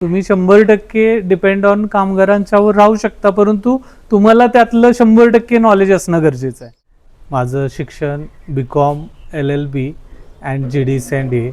तुम्ही 100% depend on कामगारांच्यावर राहू शकता, परंतु तुम्हाला त्यातलं 100% नॉलेज असणं गरजेचं आहे. माझं शिक्षण BCom LLB अँड GD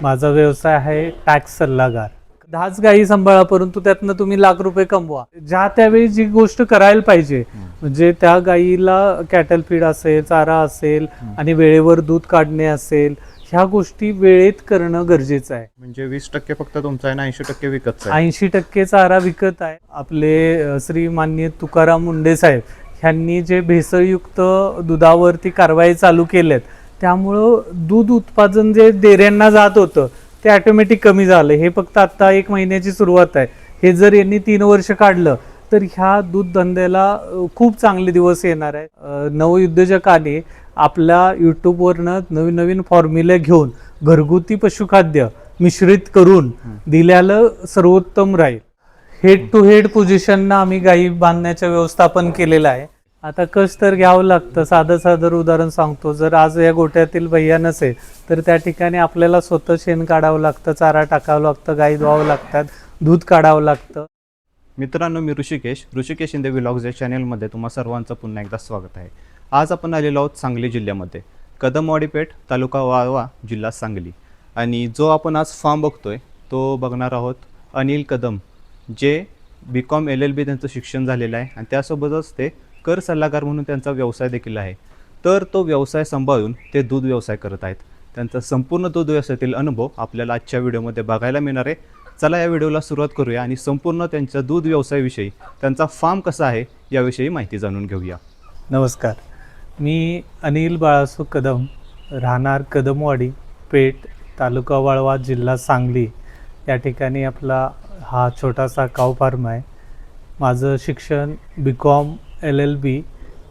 माझा व्यवसाय आहे टॅक्स सल्लागार. 10च गायी सांभाळा, परंतु त्यातनं तुम्ही लाख रुपये कमवा. ज्या त्यावेळी जी गोष्ट करायला पाहिजे, म्हणजे त्या गायीला कॅटल फीड असेल, चारा असेल आणि वेळेवर दूध काढणे असेल, ह्या गोष्टी वेळेत करणं गरजेचं आहे. म्हणजे 20% फक्त तुमचा आहे आणि 80% विकतचा आहे. 80% चारा विकत आहे. आपले श्री माननीय तुकाराम मुंडे साहेब ह्यांनी जे भेसळयुक्त दुधावरती कारवाई चालू केल्यात, त्यामुळं दूध उत्पादन जे डेऱ्यांना जात होतं ते ऑटोमॅटिक कमी झालं. हे फक्त आता 1 महिन्याची सुरुवात आहे. हे जर यांनी 3 वर्ष काढलं तर ह्या दूध धंद्याला खूप चांगले दिवस येणार आहे. नवउद्योजकाने आपल्या यूट्यूबवरनं नवीन नवीन फॉर्म्युले घेऊन घरगुती पशुखाद्य मिश्रित करून दिल्याला सर्वोत्तम राहील. हेड टू हेड पोझिशननं आम्ही गायी बांधण्याचं व्यवस्थापन केलेलं आहे. आता कष्ट तर घ्यावं लागतं. साधं उदाहरण सांगतो, जर आज या गोठ्यातील भैया नसेल तर त्या ठिकाणी आपल्याला स्वतः शेण काढावं लागतं, चारा टाकावं लागतं, गाई धुवावं लागतात, दूध काढावं लागतं. मित्रांनो, मी ऋषिकेश इंदे व्लॉग्स या चॅनलमध्ये तुम्हा सर्वांचं पुन्हा एकदा स्वागत आहे. आज आपण आलेलो आहोत सांगली जिल्ह्यामध्ये, कदमवाडी पेठ, तालुका वाळवा, जिल्हा सांगली. आणि जो आपण आज फार्म बघतोय तो बघणार आहोत अनिल कदम, जे BCom LLB त्यांचं शिक्षण झालेलं आहे आणि त्यासोबतच ते कर सल्लागार म्हणून त्यांचा व्यवसाय देखील आहे. तर तो व्यवसाय सांभाळून ते दूध व्यवसाय करत आहेत. त्यांचा संपूर्ण दूध व्यवसायातील अनुभव आपल्याला आजच्या व्हिडिओमध्ये बघायला मिळणार आहे. चला या व्हिडिओला सुरुवात करूया आणि संपूर्ण त्यांच्या दूध व्यवसायाविषयी, त्यांचा फार्म कसा आहे याविषयी माहिती जाणून घेऊया. नमस्कार, मी अनिल बाळासू कदम, राहणार कदमवाडी पेठ, तालुका वाळवा, जिल्हा सांगली. या ठिकाणी आपला हा छोटासा काऊ फार्म आहे. माझं शिक्षण BCom LLB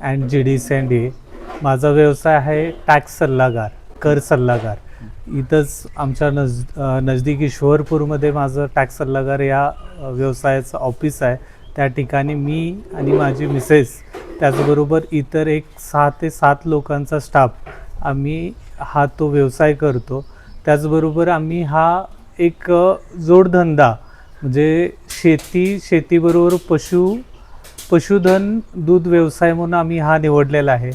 अँड GD माझा व्यवसाय आहे टॅक्स सल्लागार, कर सल्लागार. इथंच आमच्या नजदीक ईश्वरपूरमध्ये माझं टॅक्स सल्लागार या व्यवसायाचं ऑफिस आहे. त्या ठिकाणी मी आणि माझी मिसेस, त्याचबरोबर इतर एक 6 ते 7 लोकांचा स्टाफ, आम्ही हा तो व्यवसाय करतो. त्याचबरोबर आम्ही हा एक जोडधंदा, म्हणजे शेतीबरोबर पशुधन दूध व्यवसाय म्हणून आम्ही हा निवडलेला आहे.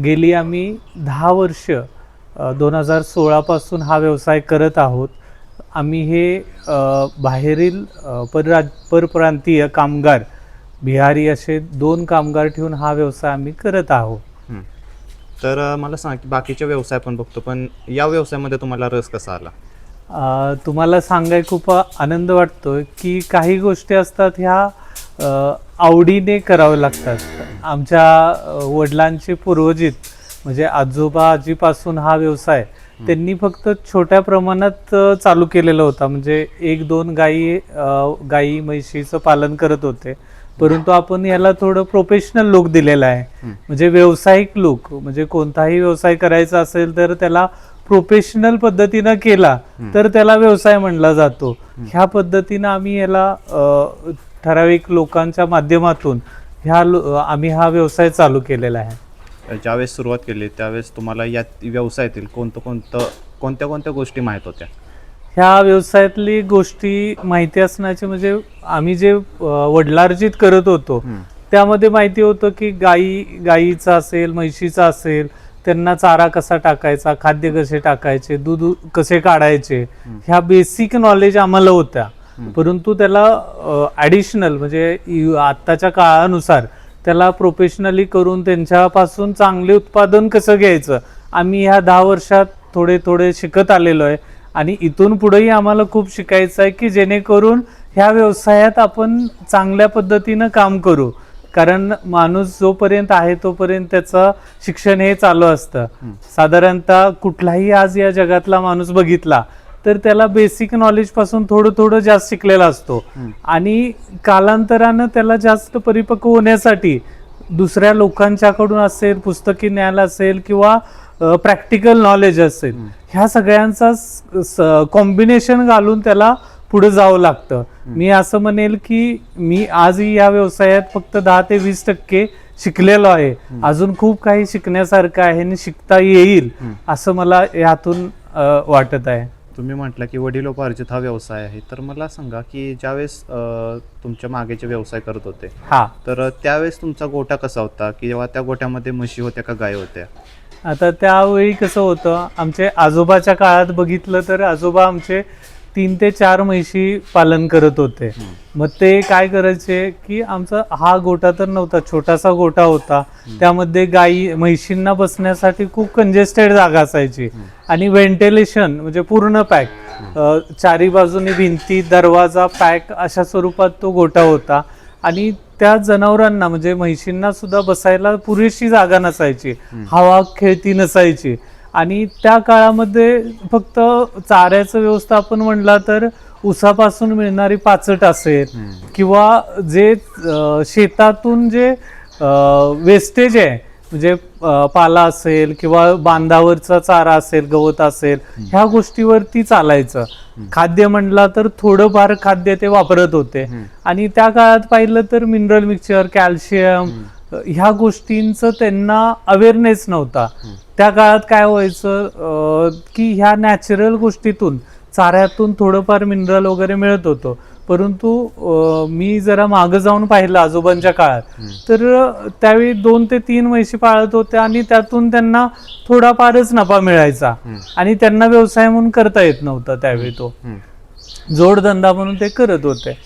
गेली आम्ही 10 वर्ष 2016 हा व्यवसाय करत आहोत. आम्ही हे बाहेरील परप्रांतीय कामगार, बिहारी असे 2 कामगार ठेवून हा व्यवसाय आम्ही करत आहोत. तर मला सांग की बाकीचे व्यवसाय पण बघतो, पण या व्यवसायामध्ये तुम्हाला रस कसा आला? तुम्हाला सांगाय खूप आनंद वाटतो की काही गोष्टी असतात ह्या आवडीने कराव्या लागतात. आमच्या वडिलांचे पूर्वजित, म्हणजे आजोबा आजीपासून हा व्यवसाय त्यांनी फक्त छोट्या प्रमाणात चालू केलेला होता. म्हणजे 1-2 गायी म्हशीचं पालन करत होते. परंतु आपण याला थोडं प्रोफेशनल लुक दिलेला आहे. म्हणजे व्यावसायिक लुक, म्हणजे कोणताही व्यवसाय करायचा असेल तर त्याला प्रोफेशनल पद्धतीनं केला तर त्याला व्यवसाय म्हणला जातो. ह्या पद्धतीनं आम्ही याला ठराविक लोकांच्या माध्यमातून आम्ही हा व्यवसाय चालू केलेला आहे. ज्यावेळेस सुरुवात केली त्यावेळेस तुम्हाला या व्यवसायातील कोणत्या गोष्टी माहीत होत्या? ह्या व्यवसायातली गोष्टी माहिती असण्याचे म्हणजे आम्ही जे वडिलार्जित करत होतो त्यामध्ये माहिती होतं की गाईचा असेल, म्हशीचा असेल, त्यांना चारा कसा टाकायचा, खाद्य कसे टाकायचे, दूध कसे काढायचे, ह्या बेसिक नॉलेज आम्हाला होत्या. परंतु त्याला ॲडिशनल, म्हणजे आत्ताच्या काळानुसार त्याला प्रोफेशनली करून त्यांच्यापासून चांगले उत्पादन कसं घ्यायचं, आम्ही ह्या 10 वर्षात थोडे शिकत आलेलो आहे. आणि इथून पुढेही आम्हाला खूप शिकायचं आहे की जेणेकरून ह्या व्यवसायात आपण चांगल्या पद्धतीनं काम करू. कारण माणूस जोपर्यंत आहे तोपर्यंत त्याचं शिक्षण हे चालू असतं. साधारणतः कुठलाही आज या जगातला माणूस बघितला तर त्याला बेसिक नॉलेज पासून थोडं जास्त शिकलेला असतो. आणि कालांतरानं त्याला जास्त परिपक्व होण्यासाठी दुसऱ्या लोकांच्याकडून असेल, पुस्तकी ज्ञान असेल किंवा प्रॅक्टिकल नॉलेज असेल, ह्या सगळ्यांचा कॉम्बिनेशन घालून त्याला पुढे जावं लागतं. मी असं म्हणेल की मी आजही या व्यवसायात फक्त 10 ते 20% शिकलेलो आहे. अजून खूप काही शिकण्यासारखं आहे आणि शिकता येईल असं मला यातून वाटत आहे. तुम्ही म्हटलं की वडिलोपार्जित हा व्यवसाय आहे, तर मला सांगा की ज्यावेळेस तुमच्या मागेचे व्यवसाय करत होते हा. तर त्यावेळेस तुमचा गोठा कसा होता किंवा त्या गोठ्यामध्ये म्हशी होत्या का गाय होत्या? आता त्यावेळी कसं होतं, आमचे आजोबाच्या काळात बघितलं तर आजोबा आमचे 3 ते 4 म्हशी पालन करत होते. मग ते काय करायचे की आमचा हा गोठा तर नव्हता, छोटासा गोठा होता. त्यामध्ये गाई म्हशींना बसण्यासाठी खूप कंजेस्टेड जागा असायची आणि व्हेंटिलेशन म्हणजे पूर्ण पॅक, चारी बाजूनी भिंती, दरवाजा पॅक अशा स्वरूपात तो गोठा होता. आणि त्या जनावरांना म्हणजे म्हशींना सुद्धा बसायला पुरेशी जागा नसायची, हवा खेळती नसायची. आणि त्या काळामध्ये फक्त चाऱ्याचं व्यवस्थापन म्हणला तर ऊसापासून मिळणारी पाचट असेल किंवा जे शेतातून जे वेस्टेज आहे म्हणजे पाला असेल किंवा बांधावरचा चारा असेल, गवत असेल, ह्या गोष्टीवरती चालायचं. खाद्य म्हणला तर थोडंफार खाद्य ते वापरत होते. आणि त्या काळात पाहिलं तर मिनरल मिक्सचर, कॅल्शियम ह्या गोष्टींचं त्यांना अवेअरनेस नव्हता. त्या काळात काय व्हायचं की ह्या नॅचरल गोष्टीतून, चाऱ्यातून थोडंफार मिनरल वगैरे मिळत होतं. परंतु मी जरा मागं जाऊन पाहिलं आजोबांच्या काळात, तर त्यावेळी 2 ते 3 म्हशी पाळत होत्या आणि त्यातून त्यांना थोडाफारच नफा मिळायचा आणि त्यांना व्यवसाय म्हणून करता येत नव्हता त्यावेळी. तो जोडधंदा म्हणून ते करत होते.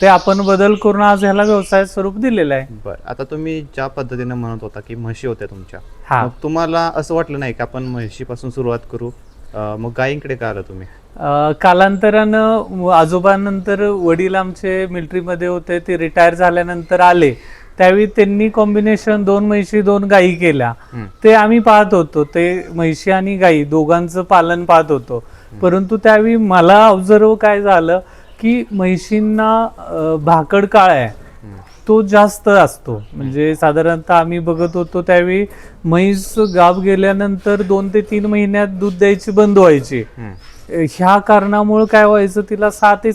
ते आपण बदल करून आज ह्याला व्यवसाय स्वरूप दिलेलं आहे. बरं, आता तुम्ही ज्या पद्धतीने म्हणत होता की म्हशी होत्या तुमच्या, हा. मग तुम्हाला असं वाटलं नाही की आपण म्हशीपासून सुरुवात करू, मग गायींकडे का आला तुम्ही? कालांतरानं आजोबांनंतर वडील आमचे मिलिटरीमध्ये होते, ते रिटायर झाल्यानंतर आले. त्यावेळी त्यांनी कॉम्बिनेशन 2 म्हशी 2 गायी केल्या. ते आम्ही पाहत होतो, ते म्हशी आणि गायी दोघांचं पालन पाहत होतो. परंतु त्यावेळी मला ऑब्झर्व काय झालं की म्हशींना भाकड काळ आहे तो जास्त असतो. म्हणजे साधारणतः आम्ही बघत होतो त्यावेळी म्हैस गाव गेल्यानंतर 2 ते 3 महिन्यात दूध द्यायची बंद व्हायची. ह्या कारणामुळे काय व्हायचं, तिला 6 ते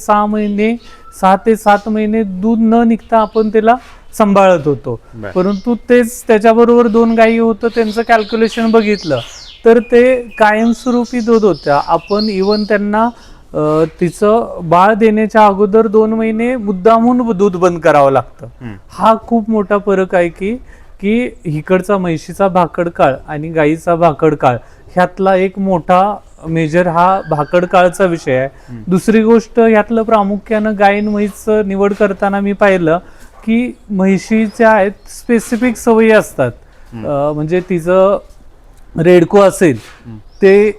7 महिने दूध न निघता आपण त्याला सांभाळत होतो. परंतु तेच त्याच्याबरोबर 2 गायी होतं, त्यांचं कॅल्क्युलेशन बघितलं तर ते कायमस्वरूपी दूध होत्या. आपण इवन त्यांना तिचं बाळ देण्याच्या अगोदर 2 महिने मुद्दामून दूध बंद करावं लागतं. हा खूप मोठा फरक आहे की इकडचा म्हशीचा भाकड काळ आणि गाईचा भाकड काळ ह्यातला एक मोठा मेजर हा भाकड काळचा विषय आहे. दुसरी गोष्ट ह्यातलं प्रामुख्यानं गाय म्हैस निवड करताना मी पाहिलं की म्हशीच्या आहेत स्पेसिफिक सवयी असतात. म्हणजे तिचं रेडको असेल ते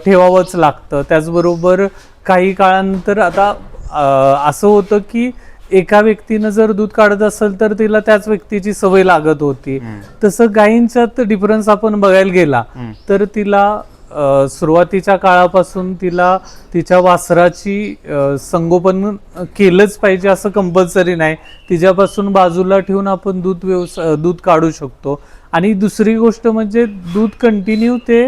ठेवावंच लागतं. त्याचबरोबर काही काळानंतर आता असं होतं की एका व्यक्तीनं जर दूध काढत असेल तर तिला त्याच व्यक्तीची सवय लागत होती. तसं गायींच्यात डिफरन्स आपण बघायला गेला तर तिला सुरुवातीच्या काळापासून तिला तिच्या वासराची संगोपन केलंच पाहिजे असं कंपल्सरी नाही. तिच्यापासून बाजूला ठेवून आपण दूध काढू शकतो. आणि दुसरी गोष्ट म्हणजे दूध कंटिन्यू ते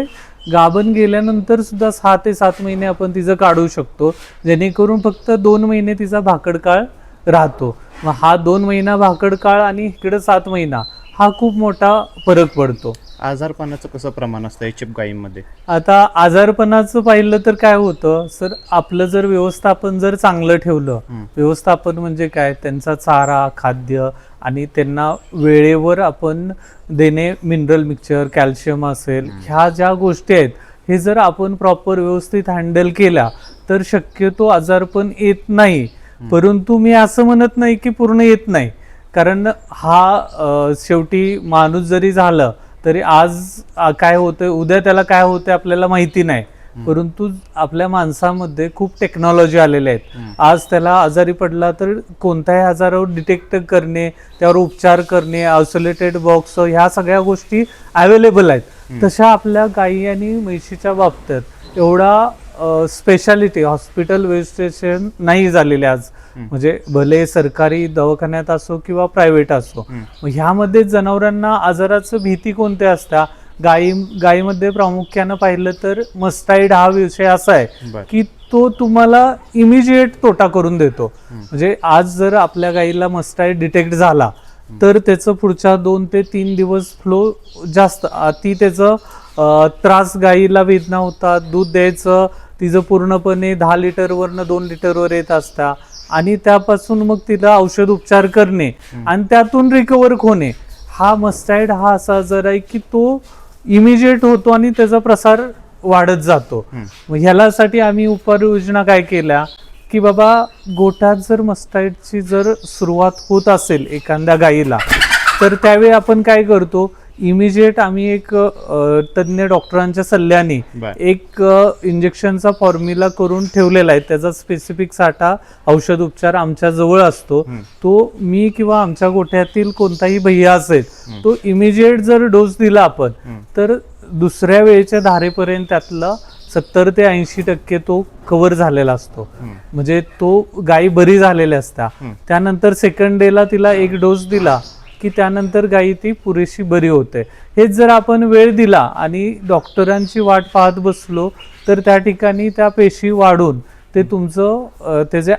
गाभण गेल्यानंतर सुद्धा 6 ते 7 महिने आपण तिचं काढू शकतो, जेणेकरून फक्त 2 महिने तिचा भाकड काळ राहतो. मग हा 2 महिना भाकड काळ आणि इकडे 7 महिना हा खूप मोठा फरक पडतो. आजारपणाचं कसं प्रमाण असतं एचएफ गायींमध्ये? आता आजारपणाचं पाहिलं तर काय होतं सर, आपलं जर व्यवस्थापन जर चांगलं ठेवलं, व्यवस्थापन म्हणजे काय, त्यांचा चारा, खाद्य आणि त्यांना वेळेवर आपण देणे, मिनरल मिक्सचर, कॅल्शियम असेल, ह्या ज्या गोष्टी आहेत हे जर आपण प्रॉपर व्यवस्थित हँडल केल्या तर शक्यतो आजारपण येत नाही. परंतु मी असं म्हणत नाही की पूर्ण येत नाही, कारण हा शेवटी माणूस जरी झालं तरी आज काय होतंय उद्या त्याला काय होतंय आपल्याला माहिती नाही. परंतु आपल्या माणसामध्ये खूप टेक्नॉलॉजी आलेल्या आहेत. आज त्याला आजारी पडला तर कोणत्याही आजारावर डिटेक्ट करणे, त्यावर उपचार करणे, आयसोलेटेड बॉक्स, ह्या सगळ्या गोष्टी अवेलेबल आहेत. तशा आपल्या गायी आणि म्हशीच्या बाबतीत एवढा स्पेशालिटी हॉस्पिटल वेस्टेशन नाही झालेले आज. म्हणजे भले सरकारी दवाखान्यात असो किंवा प्रायव्हेट असो, ह्यामध्ये जनावरांना आजाराचं भीती कोणत्या असता, गायीमध्ये प्रामुख्यानं पाहिलं तर मस्टाईड हा विषय असा आहे की तो तुम्हाला इमिजिएट तोटा करून देतो. म्हणजे आज जर आपल्या गायीला मस्टाईड डिटेक्ट झाला तर त्याचं पुढच्या 2 ते 3 दिवस फ्लो जास्त त्याचं त्रास, गायीला वेदना होतात, दूध द्यायचं तिचं पूर्णपणे 10 लिटरवरनं 2 लिटरवर येत असता आणि त्यापासून मग तिला औषध उपचार करणे आणि त्यातून रिकवर होणे, हा मस्टाईड हा असा आजार आहे की तो इमिजिएट होतो आणि त्याचा प्रसार वाढत जातो. मग ह्यासाठी आम्ही उपाययोजना काय केल्या की बाबा गोठ्यात जर मस्टाईडची जर सुरुवात होत असेल एखाद्या गायीला, तर त्यावेळी आपण काय करतो, इमिजिएट आम्ही एक तज्ञ डॉक्टरांच्या सल्ल्याने एक इंजेक्शनचा फॉर्म्युला करून ठेवलेला आहे. त्याचा स्पेसिफिक साठा औषध उपचार आमच्या जवळ असतो. तो मी किंवा आमच्या गोठ्यातील कोणताही भैया असेल, तो इमिजिएट जर डोस दिला आपण, तर दुसऱ्या वेळेच्या धारेपर्यंत त्यातला 70 ते 80% तो कव्हर झालेला असतो. म्हणजे तो गायी बरी झालेली असता. त्यानंतर सेकंड डेला तिला एक डोस दिला की त्यानंतर गायी ती पुरेशी बरी होते. हेच जर आपण वेळ दिला आणि डॉक्टरांची वाट पाहत बसलो, तर त्या ठिकाणी त्या पेशी वाढून ते तुमचं त्याचे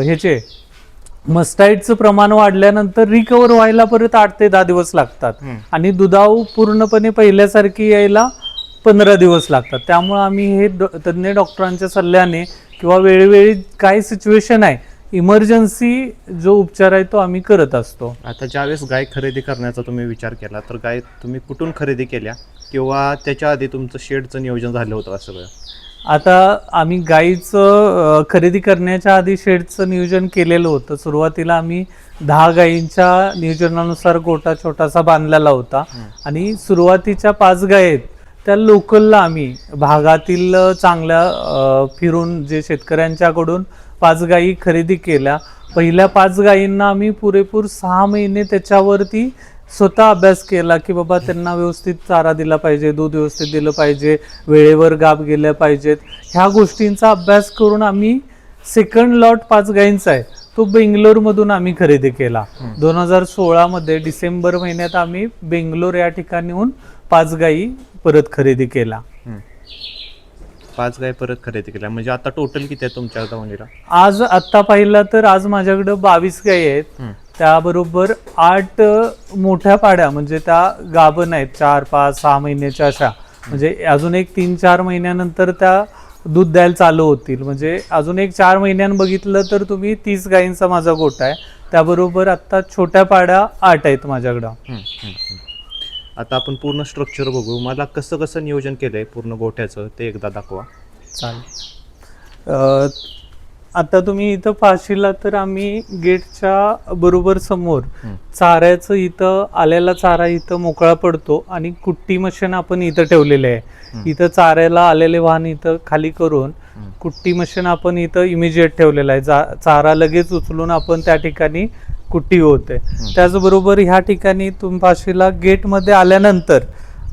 ह्याचे मस्टाईडचं प्रमाण वाढल्यानंतर रिकवर व्हायला परत 8 ते 10 दिवस लागतात आणि दुधाऊ पूर्णपणे पहिल्यासारखी यायला 15 दिवस लागतात. त्यामुळे आम्ही हे तज्ञ डॉक्टरांच्या सल्ल्याने किंवा वेळोवेळी काय सिच्युएशन आहे, इमर्जन्सी जो उपचार आहे तो आम्ही करत असतो. आता ज्यावेळेस गाय खरेदी करण्याचा तुम्ही विचार केला, तर गाय तुम्ही कुठून खरेदी केल्या किंवा त्याच्या आधी तुमचं शेडचं नियोजन झालं होतं असं सगळं? आता आम्ही गाईचं खरेदी करण्याच्या आधी शेडचं नियोजन केलेलं होतं. सुरुवातीला आम्ही 10 गायींच्या नियोजनानुसार गोठा छोटासा बांधलेला होता आणि सुरुवातीच्या 5 गायी आहेत त्या लोकलला आम्ही भागातील चांगल्या फिरून जे शेतकऱ्यांच्याकडून 5 गायी खरेदी केल्या. पहिल्या 5 गायींना आम्ही पुरेपूर 6 महिने त्याच्यावरती स्वतः अभ्यास केला की बाबा त्यांना व्यवस्थित चारा दिला पाहिजे, दूध व्यवस्थित दिलं पाहिजे, वेळेवर गाब गेल्या पाहिजेत. ह्या गोष्टींचा अभ्यास करून आम्ही सेकंड लॉट 5 गायींचा आहे तो बेंगलोरमधून आम्ही खरेदी केला. 2016 मध्ये डिसेंबर महिन्यात आम्ही बेंगलोर या ठिकाणीहून 5 गायी परत खरेदी केला. 5 गाय परत खरेदी केल्या, म्हणजे आता टोटल किती आहे तुमच्या दावणीला? आज आत्ता पाहिलं तर आज माझ्याकडे 22 गायी आहेत. त्याबरोबर 8 मोठ्या पाड्या म्हणजे त्या गाभण आहेत 4, 5, 6 महिन्याच्या अशा. म्हणजे अजून एक 3-4 महिन्यानंतर त्या दूध द्यायला चालू होतील. म्हणजे अजून एक 4 महिन्यानं बघितलं तर तुम्ही 30 गायींचा माझा गोठा आहे. त्याबरोबर आता छोट्या पाड्या 8 आहेत माझ्याकडं. आता आपण पूर्ण स्ट्रक्चर बघू. मला कसं कसं नियोजन केलंय पूर्ण गोठ्याचं ते एकदा दाखवा. चालेल. आता तुम्ही इथं पाहशीला तर आम्ही गेटच्या बरोबर समोर चाऱ्याचं इथं आलेला चारा इथं मोकळा पडतो आणि कुट्टी मशीन आपण इथं ठेवलेले आहे. इथं चाऱ्याला आलेले वाहन इथं खाली करून कुट्टी मशीन आपण इथं इमिजिएट ठेवलेला आहे. चारा लगेच उचलून आपण त्या ठिकाणी कुट्टी होते. त्याचबरोबर ह्या ठिकाणी तुम्ही पाशीला गेटमध्ये आल्यानंतर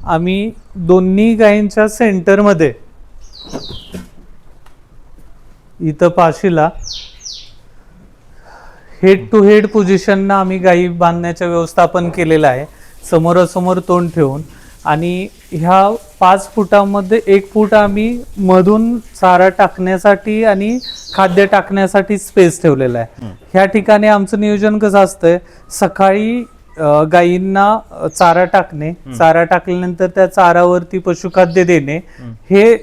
आम्ही दोन्ही गायींच्या सेंटरमध्ये इथं पाशीला हेड टू हेड पोझिशनना आम्ही गायी बांधण्याचं व्यवस्थापन केलेलं आहे, समोरासमोर तोंड ठेवून. आणि ह्या 5 फुटामध्ये 1 फूट आम्ही मधून चारा टाकण्यासाठी आणि खाद्य टाकण्यासाठी स्पेस ठेवलेला आहे. ह्या ठिकाणी आमचं नियोजन कसं असतंय, सकाळी गायींना चारा टाकणे, चारा टाकल्यानंतर त्या चारावरती पशुखाद्य देणे. हे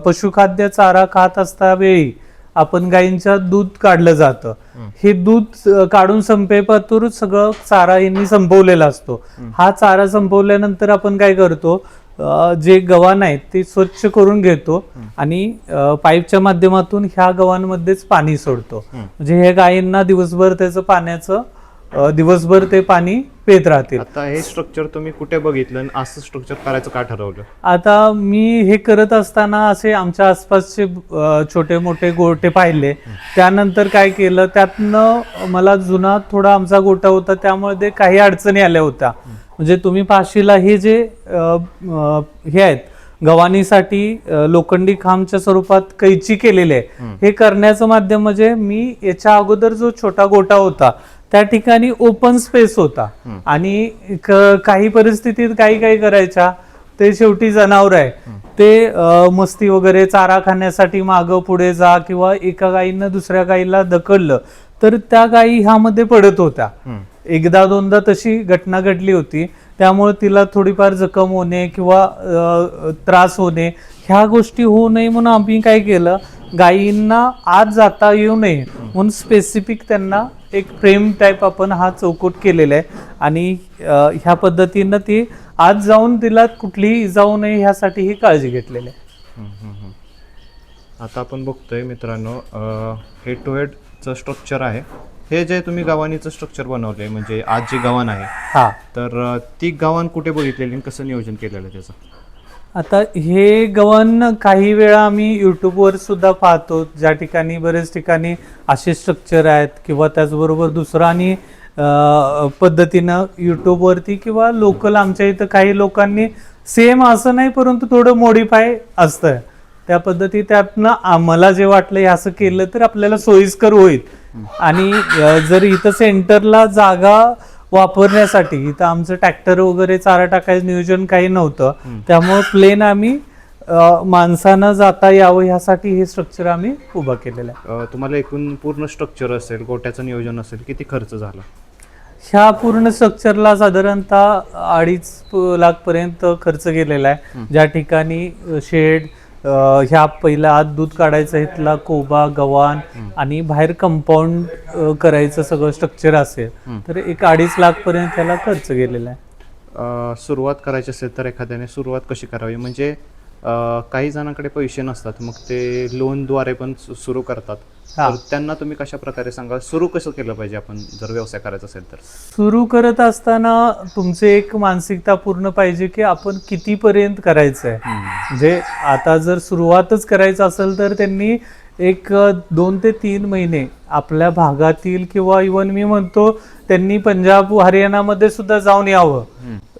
पशुखाद्य चारा खात असता वेळी आपण गायींच्या दूध काढलं जातं. हे दूध काढून संपेपातूर सगळं चारा यांनी संपवलेला असतो. हा चारा संपवल्यानंतर आपण काय करतो, जे गव्हाण आहेत ते स्वच्छ करून घेतो आणि पाईपच्या माध्यमातून ह्या गव्हाणमध्येच पाणी सोडतो. म्हणजे हे गायींना दिवसभर त्याचं पाण्याचं दिवसभर ते पाणी पेत राहतील. आता हे स्ट्रक्चर तुम्ही कुठे बघितलं आणि असं स्ट्रक्चर करायचं का ठरवलं? आता मी हे करत असताना असे आमच्या आसपासचे छोटे मोठे गोठे पाहिले. त्यानंतर काय केलं, त्यातनं मला जुना थोडा आमचा गोठा होता त्यामुळे काही अडचणी आल्या होत्या. म्हणजे तुम्ही पाशीला हे जे हे आहेत गव्हाणीसाठी लोखंडी खांबच्या स्वरूपात कैची केलेले आहे. हे करण्याचं माध्यम म्हणजे मी याच्या अगोदर जो छोटा गोठा होता त्या ठिकाणी ओपन स्पेस होता आणि काही परिस्थितीत काही करायच्या, ते शेवटी जनावर आहे ते मस्ती वगैरे चारा खाण्यासाठी मागं पुढे जा किंवा एका गायीनं दुसऱ्या गायीला ढकललं तर त्या गायी ह्यामध्ये पडत होत्या. एकदा दोनदा तशी घटना घडली होती. त्यामुळे तिला थोडीफार जखम होणे किंवा त्रास होणे ह्या गोष्टी होऊ नये म्हणून आम्ही काय केलं, गायींना आत जाता येऊ नये म्हणून स्पेसिफिक त्यांना एक फ्रेम टाईप आपण हा चौकट केलेला आहे आणि ह्या पद्धतीनं ती आत जाऊन तिला कुठलीही इजा होऊ नये ह्यासाठी ही काळजी घेतलेली आहे. आता आपण बघतोय मित्रांनो, हेड टू हेडचं स्ट्रक्चर आहे. हे जे तुम्ही गव्हाणीचं स्ट्रक्चर बनवलंय म्हणजे आज जे गव्हाण आहे, हा, तर ती गव्हाण कुठे बघितलेली आणि कसं नियोजन केलेलं आहे त्याचं? आता हे गव्हाण काही वेळा आम्ही यूट्यूबवर सुद्धा पाहतो, ज्या ठिकाणी बरेच ठिकाणी असे स्ट्रक्चर आहेत किंवा त्याचबरोबर दुसरं आणि पद्धतीनं यूट्यूबवरती किंवा लोकल आमच्या इथं काही लोकांनी सेम असं नाही परंतु थोडं मॉडिफाय असतं त्या पद्धती. त्यातनं आम्हाला जे वाटलं हे असं केलं तर आपल्याला सोयीस्कर होईल आणि जर इथं सेंटरला जागा वापरण्यासाठी इथं आमचं ट्रॅक्टर वगैरे चारा टाकायचं नियोजन काही नव्हतं, त्यामुळे प्लेन आम्ही माणसानं जाता यावं ह्यासाठी हे स्ट्रक्चर आम्ही उभं केलेलं आहे. तुम्हाला एकूण पूर्ण स्ट्रक्चर असेल, गोट्याचं नियोजन असेल, किती खर्च झाला? ह्या पूर्ण स्ट्रक्चरला साधारणतः 2.5 लाख पर्यंत खर्च केलेला आहे. ज्या ठिकाणी शेड, ह्या पहिला आत दूध काढायचं इथला कोबा, गव्हाण आणि बाहेर कंपाऊंड करायचं सगळं स्ट्रक्चर असेल तर एक 2.5 लाख पर्यंत त्याला खर्च गेलेला आहे. सुरुवात करायची असेल तर एखाद्याने सुरुवात कशी करावी? म्हणजे काही जणांकडे पैसे नसतात, मग ते लोनद्वारे पण सुरू करतात, तर त्यांना तुम्ही कशा प्रकारे सांगा, सुरू कसं केलं पाहिजे आपण जर व्यवसाय करायचा असेल तर? सुरू करत असताना तुमची एक मानसिकता पूर्ण पाहिजे की आपण कितीपर्यंत करायचं आहे. म्हणजे आता जर सुरुवातच करायचं असेल तर त्यांनी एक 2 ते 3 महिने आपल्या भागातील किंवा इव्हन मी म्हणतो त्यांनी पंजाब हरियाणामध्ये सुद्धा जाऊन यावं.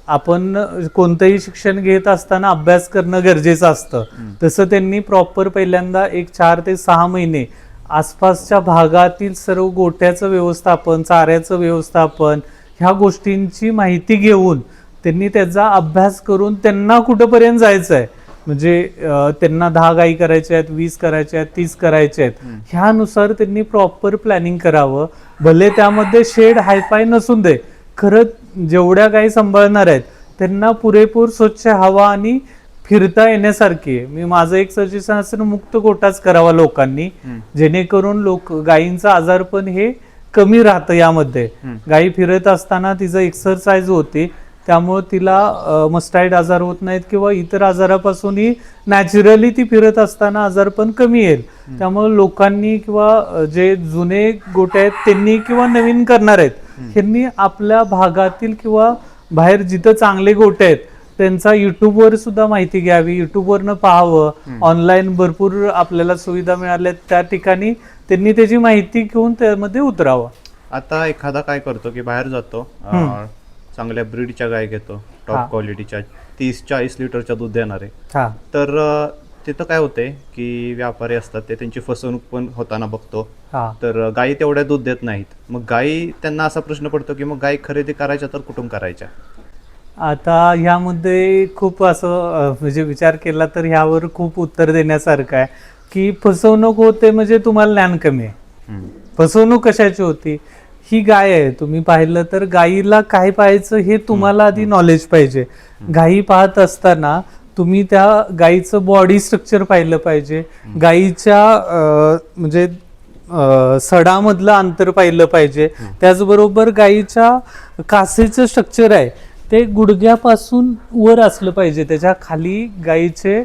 आपण कोणतंही शिक्षण घेत असताना अभ्यास करणं गरजेचं असतं, तसं त्यांनी प्रॉपर पहिल्यांदा एक 4 ते 6 महिने आसपासच्या भागातील सर्व गोठ्याचं व्यवस्थापन, चाऱ्याचं व्यवस्थापन ह्या गोष्टींची माहिती घेऊन त्यांनी त्याचा अभ्यास करून त्यांना कुठंपर्यंत जायचं आहे, म्हणजे त्यांना 10 गायी करायच्या आहेत, 20 करायच्या आहेत, 30 करायच्या आहेत, ह्यानुसार त्यांनी प्रॉपर प्लॅनिंग करावं. भले त्यामध्ये शेड हायफाय नसून दे, खरं जेवढ्या गायी सांभाळणार आहेत त्यांना पुरेपूर स्वच्छ हवा आणि फिरता येण्यासारखी आहे. मी माझं एक सजेशन असेल, मुक्त गोठाच करावा लोकांनी, जेणेकरून गायींचं आजारपण हे कमी राहतं. यामध्ये गायी फिरत असताना तिचं एक्सरसाइज होते, त्यामुळे तिला मस्टाईड आजार होत नाहीत किंवा इतर आजारापासूनही नॅचरली ती फिरत असताना आजारपण कमी येईल. त्यामुळे लोकांनी किंवा जे जुने गोटे आहेत त्यांनी किंवा नवीन करणार आहेत त्यांनी आपल्या भागातील किंवा बाहेर जिथं चांगले गोटे आहेत त्यांचा युट्यूबवर सुद्धा माहिती घ्यावी, युट्यूबवरनं पाहावं. ऑनलाईन भरपूर आपल्याला सुविधा मिळाल्या, त्या ठिकाणी त्यांनी त्याची माहिती घेऊन त्यामध्ये उतरावं. आता एखादा काय करतो की बाहेर जातो, चांगल्या ब्रीडच्या गाय घेतो, टॉप क्वालिटीच्या 30-40 लिटरच्या दूध देणारे, तर तिथं काय होतंय की व्यापारी असतात ते त्यांची फसवणूक पण होताना बघतो. तर गायी तेवढ्या दूध देत नाहीत, मग गायी त्यांना असा प्रश्न पडतो की मग गायी खरेदी करायच्या तर कुठून करायच्या? आता ह्यामध्ये खूप असं म्हणजे विचार केला तर ह्यावर खूप उत्तर देण्यासारखं आहे की फसवणूक होते म्हणजे तुम्हाला ज्ञान कमी आहे. फसवणूक कशाची होती? ही गाय आहे, तुम्ही पाहिलं तर गायीला काय पाहायचं हे तुम्हाला आधी नॉलेज पाहिजे. गायी पाहत असताना तुम्ही त्या गायीचं बॉडी स्ट्रक्चर पाहिलं पाहिजे, गायीच्या म्हणजे सडामधलं अंतर पाहिलं पाहिजे, त्याचबरोबर गायीच्या कासेचं स्ट्रक्चर आहे ते गुडघ्यापासून वर असलं पाहिजे. त्याच्या खाली गायीचे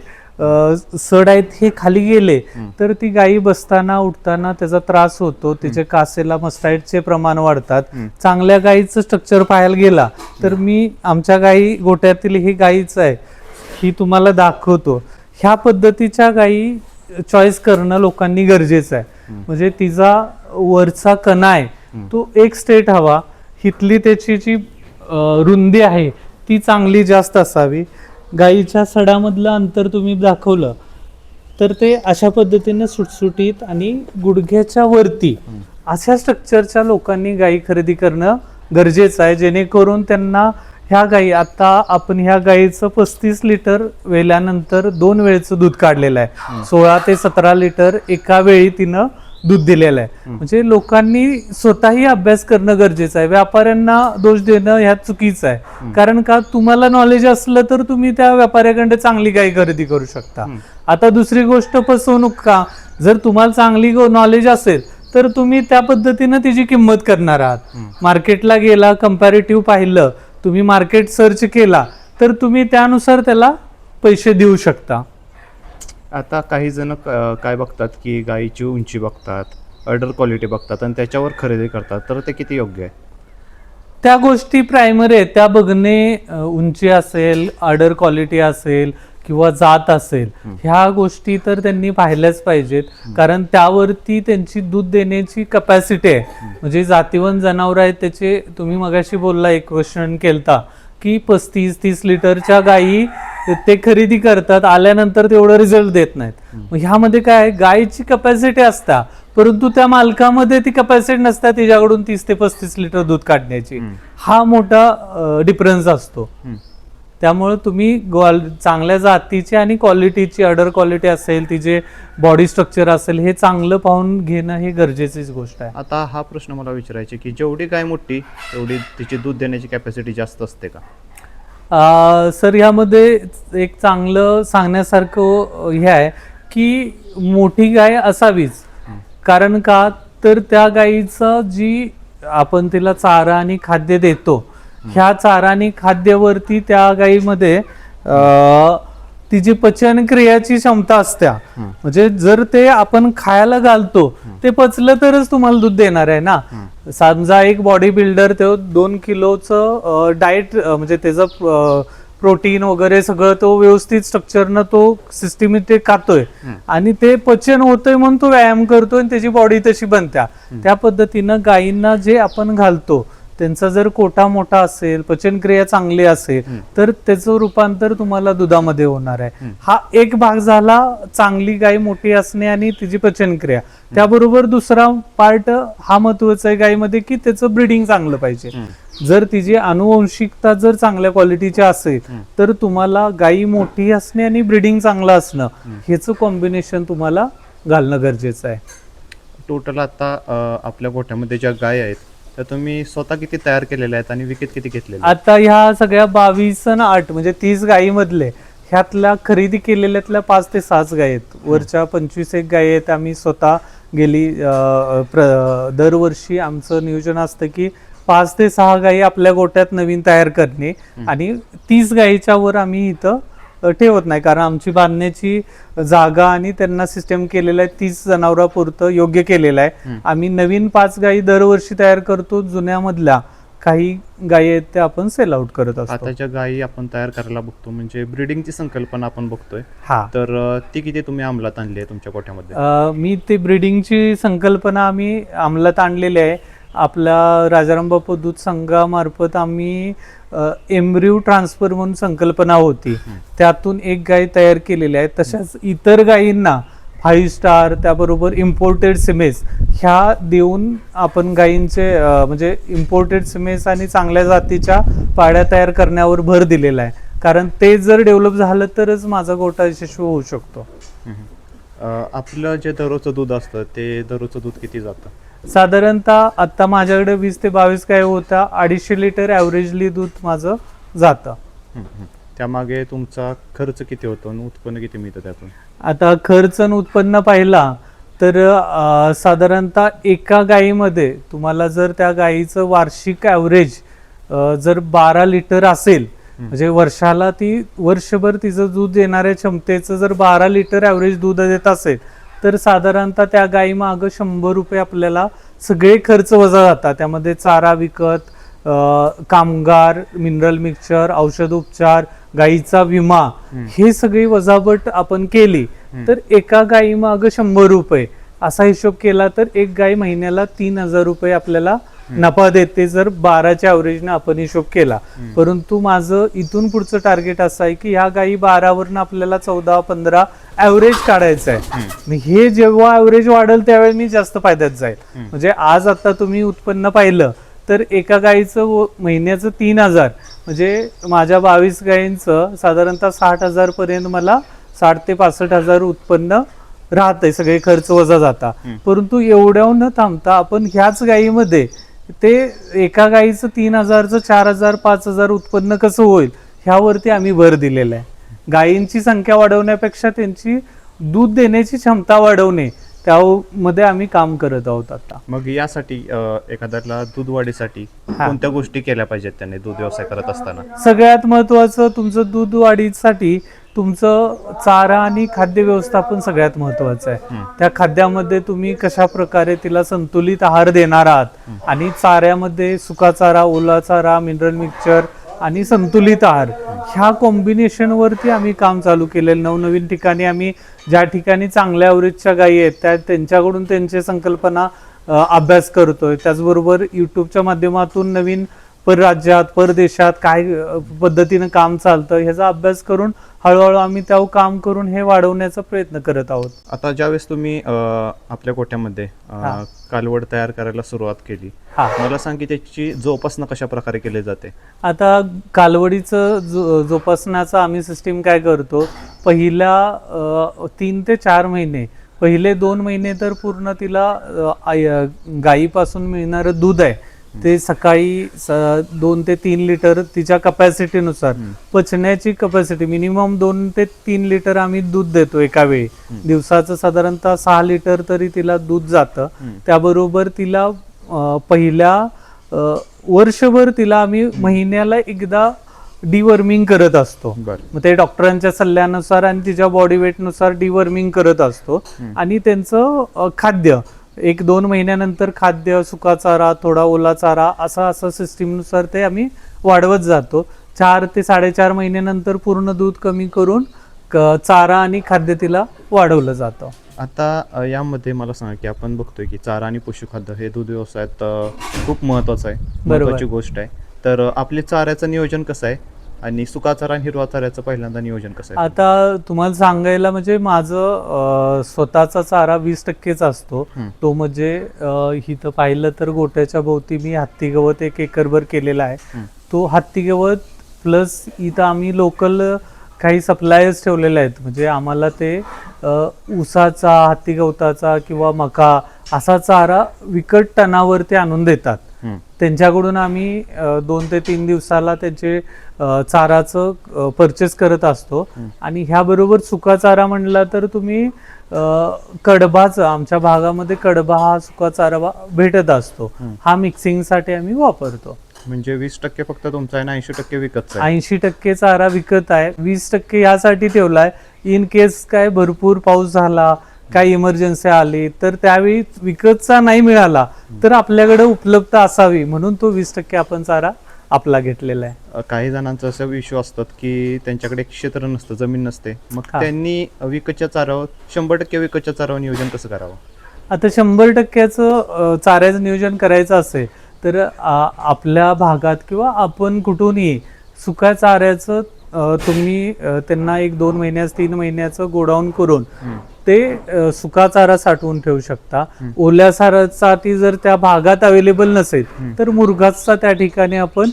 सड आहेत हे खाली गेले तर ती गायी बसताना उठताना त्याचा त्रास होतो, तिच्या कासेला मस्टाईडचे प्रमाण वाढतात. चांगल्या गायीचं स्ट्रक्चर पाहायला गेला तर मी आमच्या गायी गोट्यातील ही गायीच आहे ही तुम्हाला दाखवतो. ह्या पद्धतीच्या गायी चॉईस करणं लोकांनी गरजेचं आहे. म्हणजे तिचा वरचा कणा आहे तो एक स्टेट हवा, हिथली त्याची जी रुंदी आहे ती चांगली जास्त असावी. गायीच्या सडामधलं अंतर तुम्ही दाखवलं तर ते अशा पद्धतीने सुटसुटीत आणि गुडघ्याच्या वरती अशा स्ट्रक्चरच्या लोकांनी गायी खरेदी करणं गरजेचं आहे, जेणेकरून त्यांना ह्या गायी, आता आपण ह्या गायीचं 35 लिटर वेल्यानंतर 2 वेळेचं दूध काढलेलं आहे. 16 ते 17 लिटर एका वेळी तिनं दूध दिलेलं आहे. म्हणजे लोकांनी स्वतःही अभ्यास करणं गरजेचं आहे. व्यापाऱ्यांना दोष देणं ह्यात चुकीचं आहे. कारण का तुम्हाला नॉलेज असलं तर तुम्ही त्या व्यापाऱ्याकडे चांगली गाय खरेदी करू शकता. आता दुसरी गोष्ट फसवणूक का, जर तुम्हाला चांगली नॉलेज असेल तर तुम्ही त्या पद्धतीनं तिची किंमत करणार आहात. मार्केटला गेला, कंपॅरेटिव्ह पाहिलं, तुम्ही मार्केट सर्च केला तर तुम्ही त्यानुसार त्याला पैसे देऊ शकता. आता काही जण काय बघतात की गाईची उंची बघतात, ऑर्डर क्वालिटी बघतात आणि त्याच्यावर खरेदी करतात, तर ते किती योग्य आहे? त्या गोष्टी प्रायमरी आहेत, त्या बघणे, उंची असेल, ऑर्डर क्वालिटी असेल किंवा जात असेल, ह्या गोष्टी तर त्यांनी पाहिल्याच पाहिजेत. कारण त्यावरती त्यांची दूध देण्याची कपॅसिटी आहे. म्हणजे जातीवंत जनावर आहेत त्याचे, तुम्ही मगाशी बोलला, एक क्वेश्चन केलता की 35-30 लिटरच्या गायी ते खरेदी करतात, आल्यानंतर तेवढं रिझल्ट देत नाहीत. मग ह्यामध्ये काय, गायीची कपॅसिटी असता परंतु त्या मालकामध्ये ती कपॅसिटी नसता तिच्याकडून 30 ते 35 लिटर दूध काढण्याची. हा मोठा डिफरन्स असतो. त्यामुळे तुम्ही चांगल्या जातीची आणि क्वालिटीची, ऑर्डर क्वालिटी असेल, तिचे बॉडी स्ट्रक्चर असेल, हे चांगलं पाहून घेणं हे गरजेचीच गोष्ट आहे. आता हा प्रश्न मला विचारायचे की जेवढी गाय मोठी तेवढी तिची दूध देण्याची कॅपॅसिटी जास्त असते का? सर, ह्यामध्ये एक चांगलं सांगण्यासारखं हे आहे की मोठी गाय असावीच. कारण का, तर त्या गायीचं जी आपण तिला चारा आणि खाद्य देतो, ह्या चारा आणि खाद्यावरती त्या गायीमध्ये तिची पचन क्रियाची क्षमता असत्या. म्हणजे जर ते आपण खायला घालतो, ते पचलं तरच तुम्हाला दूध देणार आहे ना. समजा एक बॉडी बिल्डर तो 2 किलोचं डाएट, म्हणजे त्याचं प्रोटीन वगैरे सगळं तो व्यवस्थित स्ट्रक्चरनं तो सिस्टमॅटिक खातोय आणि ते पचन होतंय म्हणून तो व्यायाम करतोय आणि त्याची बॉडी तशी बनत्या. त्या पद्धतीनं गायींना जे आपण घालतो त्यांचा जर कोटा मोठा असेल, पचनक्रिया चांगली असेल, तर त्याचं रूपांतर तुम्हाला दुधामध्ये होणार आहे. हा एक भाग झाला चांगली गाय मोठी असणे आणि तिची पचनक्रिया. त्याबरोबर दुसरा पार्ट हा महत्वाचा आहे गायीमध्ये की त्याचं ब्रीडिंग चांगलं पाहिजे. जर तिची अनुवंशिकता जर चांगल्या क्वालिटीची असेल तर तुम्हाला गायी मोठी असणे आणि ब्रीडिंग चांगलं असणं ह्याचं कॉम्बिनेशन तुम्हाला घालणं गरजेचं आहे. टोटल आता आपल्या गोठ्यामध्ये ज्या गाय आहेत तर तुम्ही स्वतः किती तयार केलेल्या आहेत आणि विकत किती घेतलेल्या? आता ह्या सगळ्या 22 आणि 8 म्हणजे 30 गायी मधले ह्यातल्या खरेदी केलेल्यातल्या 5 ते 6 गायी आहेत. वरच्या 25 एक गायी आहेत आम्ही स्वतः गेली दरवर्षी आमचं नियोजन असतं की 5 ते 6 गायी आपल्या गोट्यात नवीन तयार करणे आणि 30 गायीच्या वर आम्ही इथं ठेवत नाही. कारण आमची बांधण्याची जागा आणि त्यांना सिस्टम केलेलं आहे 30 जनावरांपुरतं योग्य केलेलं आहे. आम्ही नवीन 5 गायी दरवर्षी तयार करतो. जुन्यामधल्या काही गायी आहेत त्या आपण सेल आउट करत असतो. आता ज्या गायी आपण तयार करायला बघतो म्हणजे ब्रीडिंगची संकल्पना आपण बघतोय, हा, तर ती किती तुम्ही अंमलात आणली आहे तुमच्या गोठ्यामध्ये? मी ते ब्रीडिंगची संकल्पना आम्ही अंमलात आणलेली आहे. आपल्या राजाराम बापू दूध संघामार्फत आम्ही एम्ब्रिओ ट्रान्सफर म्हणून संकल्पना होती, त्यातून एक गाय तयार केलेली आहे. तशाच इतर गायींना 5 स्टार त्याबरोबर इम्पोर्टेड सिमेस ह्या देऊन आपण गायींचे म्हणजे इम्पोर्टेड सिमेस आणि चांगल्या जातीच्या पाड्या तयार करण्यावर भर दिलेला आहे. कारण ते जर डेव्हलप झालं तरच माझा गोठा यशस्वी होऊ शकतो. आपलं जे दररोजचं दूध असतं ते दररोजचं दूध किती जातं? साधारणतः आता माझ्याकडे 20 ते 22 गाय होता, 250 लिटर ॲव्हरेजली दूध माझं जातं. त्यामागे तुमचा खर्च किती होतो आणि उत्पन्न किती मिळतं त्यातून? आता खर्च आणि उत्पन्न पाहिला तर साधारणतः एका गायीमध्ये तुम्हाला जर त्या गायीचं वार्षिक ॲव्हरेज जर 12 लिटर असेल, म्हणजे वर्षाला ती वर्षभर तिचं दूध देणाऱ्या क्षमतेचं जर 12 लिटर ॲव्हरेज दूध देत असेल तर साधारणतः त्या गायी मागं 100 रुपये आपल्याला सगळे खर्च वजा जातात. त्यामध्ये चारा विकत, कामगार, मिनरल मिक्सचर, औषध उपचार, गायीचा विमा, हे सगळी वजावट आपण केली तर एका गायी मागं 100 रुपये असा हिशोब केला तर एक गाय महिन्याला 3000 रुपये आपल्याला नफा देते जर 12च्या ॲव्हरेजने आपण हिशोब केला. परंतु माझं इथून पुढचं टार्गेट असं आहे की ह्या गायी 12वरनं आपल्याला 14-15 ॲव्हरेज काढायचं आहे. हे जेव्हा ॲव्हरेज वाढेल त्यावेळी मी जास्त फायद्यात जाईल. म्हणजे आज आता तुम्ही उत्पन्न पाहिलं तर एका गायीचं महिन्याचं 3000 म्हणजे माझ्या 22 गायींचं साधारणतः 60,000 पर्यंत मला 60 ते 65,000 उत्पन्न राहतंय, सगळे खर्च वजा जाता. परंतु एवढ्याहून न थांबता आपण ह्याच गायीमध्ये ते एका गायीचं 3,000चं 4,000 5,000 उत्पन्न कसं होईल ह्यावरती आम्ही भर दिलेला आहे. गायींची संख्या वाढवण्यापेक्षा त्यांची दूध देण्याची क्षमता वाढवणे त्यामध्ये आम्ही काम करत आहोत आता. मग यासाठी एखाद्याला दूध वाढीसाठी कोणत्या गोष्टी केल्या पाहिजेत त्याने दूध व्यवसाय करत असताना? सगळ्यात महत्वाचं तुमचं दूध वाढीसाठी तुमचं चारा आणि खाद्य व्यवस्थापन सगळ्यात महत्वाचं आहे. त्या खाद्यामध्ये तुम्ही कशा प्रकारे तिला संतुलित आहार देणार आहात आणि चाऱ्यामध्ये सुका चारा, ओला चारा, मिनरल मिक्सचर आणि संतुलित आहार ह्या कॉम्बिनेशन वरती आम्ही काम चालू केलेलं. नवनवीन ठिकाणी आम्ही ज्या ठिकाणी चांगल्या ॲव्हरेजच्या गायी आहेत त्यांच्याकडून त्यांची संकल्पना अभ्यास करतोय. त्याचबरोबर युट्यूबच्या माध्यमातून नवीन परराज्यात परदेशात काय पद्धतीनं काम चालतं ह्याचा अभ्यास करून हळूहळू आम्ही त्यावर काम करून हे वाढवण्याचा प्रयत्न करत आहोत. आता ज्यावेळेस तुम्ही आपल्या गोठ्यामध्ये कालवड तयार करायला सुरुवात केली, मला सांग की त्याची जोपासना कशा प्रकारे केली जाते? आता कालवडीचं जोपासनाचं आम्ही सिस्टीम काय करतो, पहिल्या 3 ते 4 महिने, पहिले 2 महिने तर पूर्ण तिला गायीपासून मिळणारं दूध आहे ते सकाळी 2 ते 3 लिटर तिच्या कपॅसिटीनुसार, पचण्याची कपॅसिटी मिनिमम 2 ते 3 लिटर आम्ही दूध देतो एका वेळी. दिवसाचं साधारणतः 6 लिटर तरी तिला दूध जातं. त्याबरोबर तिला पहिल्या वर्षभर तिला आम्ही महिन्याला एकदा डिवर्मिंग करत असतो. मग ते डॉक्टरांच्या सल्ल्यानुसार आणि तिच्या बॉडी वेटनुसार डिवर्मिंग करत असतो. आणि त्यांचं खाद्य 1-2 महिन्यानंतर खाद्य, सुका चारा, थोडा ओला चारा असं सिस्टीमनुसार ते आम्ही वाढवत जातो. 4 ते 4.5 महिन्यानंतर पूर्ण दूध कमी करून चारा आणि खाद्य तिला वाढवलं जातं. आता यामध्ये मला सांगा की आपण बघतोय की चारा आणि पशुखाद्य हे दूध व्यवसायात खूप महत्वाचं आहे, महत्वाची गोष्ट आहे. तर आपले चाऱ्याचं नियोजन कसं आहे आणि सुका चारा आणि हिरवा चाऱ्याचं पहिल्यांदा नियोजन कसं आहे? आता तुम्हाला सांगायला म्हणजे माझं स्वतःचा चारा 20%च असतो. तो म्हणजे इथं पाहिलं तर गोट्याच्या भोवती मी हत्ती गवत 1 एकरभर केलेला आहे. तो हत्ती गवत प्लस इथं आम्ही लोकल काही सप्लायर्स ठेवलेले आहेत. म्हणजे आम्हाला ते ऊसाचा, हत्ती गवताचा किंवा मका असा चारा विकट टनावरती आणून देतात. त्यांच्याकडून आम्ही 2 ते 3 दिवसाला त्यांचे चाराचं परचेस करत असतो. आणि ह्याबरोबर सुका चारा म्हणला तर तुम्ही कडबाचा, आमच्या भागामध्ये कडबा हा सुका चारा भेटत असतो, हा मिक्सिंगसाठी आम्ही वापरतो. म्हणजे 20% फक्त तुमचा आहे ना 80% विकत आहे? 80% चारा विकत आहे. 20% यासाठी ठेवलाय इन केस काय भरपूर पाऊस झाला, काही इमर्जन्सी आली तर त्यावेळी विकतचा नाही मिळाला तर आपल्याकडे उपलब्ध असावी म्हणून तो 20% आपण चारा आपला घेतलेला आहे. काही जणांचा असा इश्यू असतात की त्यांच्याकडे क्षेत्र नसतं, जमीन नसते, मग त्यांनी विकतच्या चारावर 100% विकतच्या चारावर नियोजन कसं करावं? आता 100%चं चाऱ्याचं नियोजन करायचं असेल तर आपल्या भागात किंवा आपण कुठूनही सुक्या चाऱ्याचं तुम्ही त्यांना 1-2 महिन्याचं 3 महिन्याचं गोडाऊन करून ते सुका चारा साठवून ठेवू शकता. ओल्या चाऱ्यासाठी जर त्या भागात अवेलेबल नसेल तर मुरघासचा त्या ठिकाणी आपण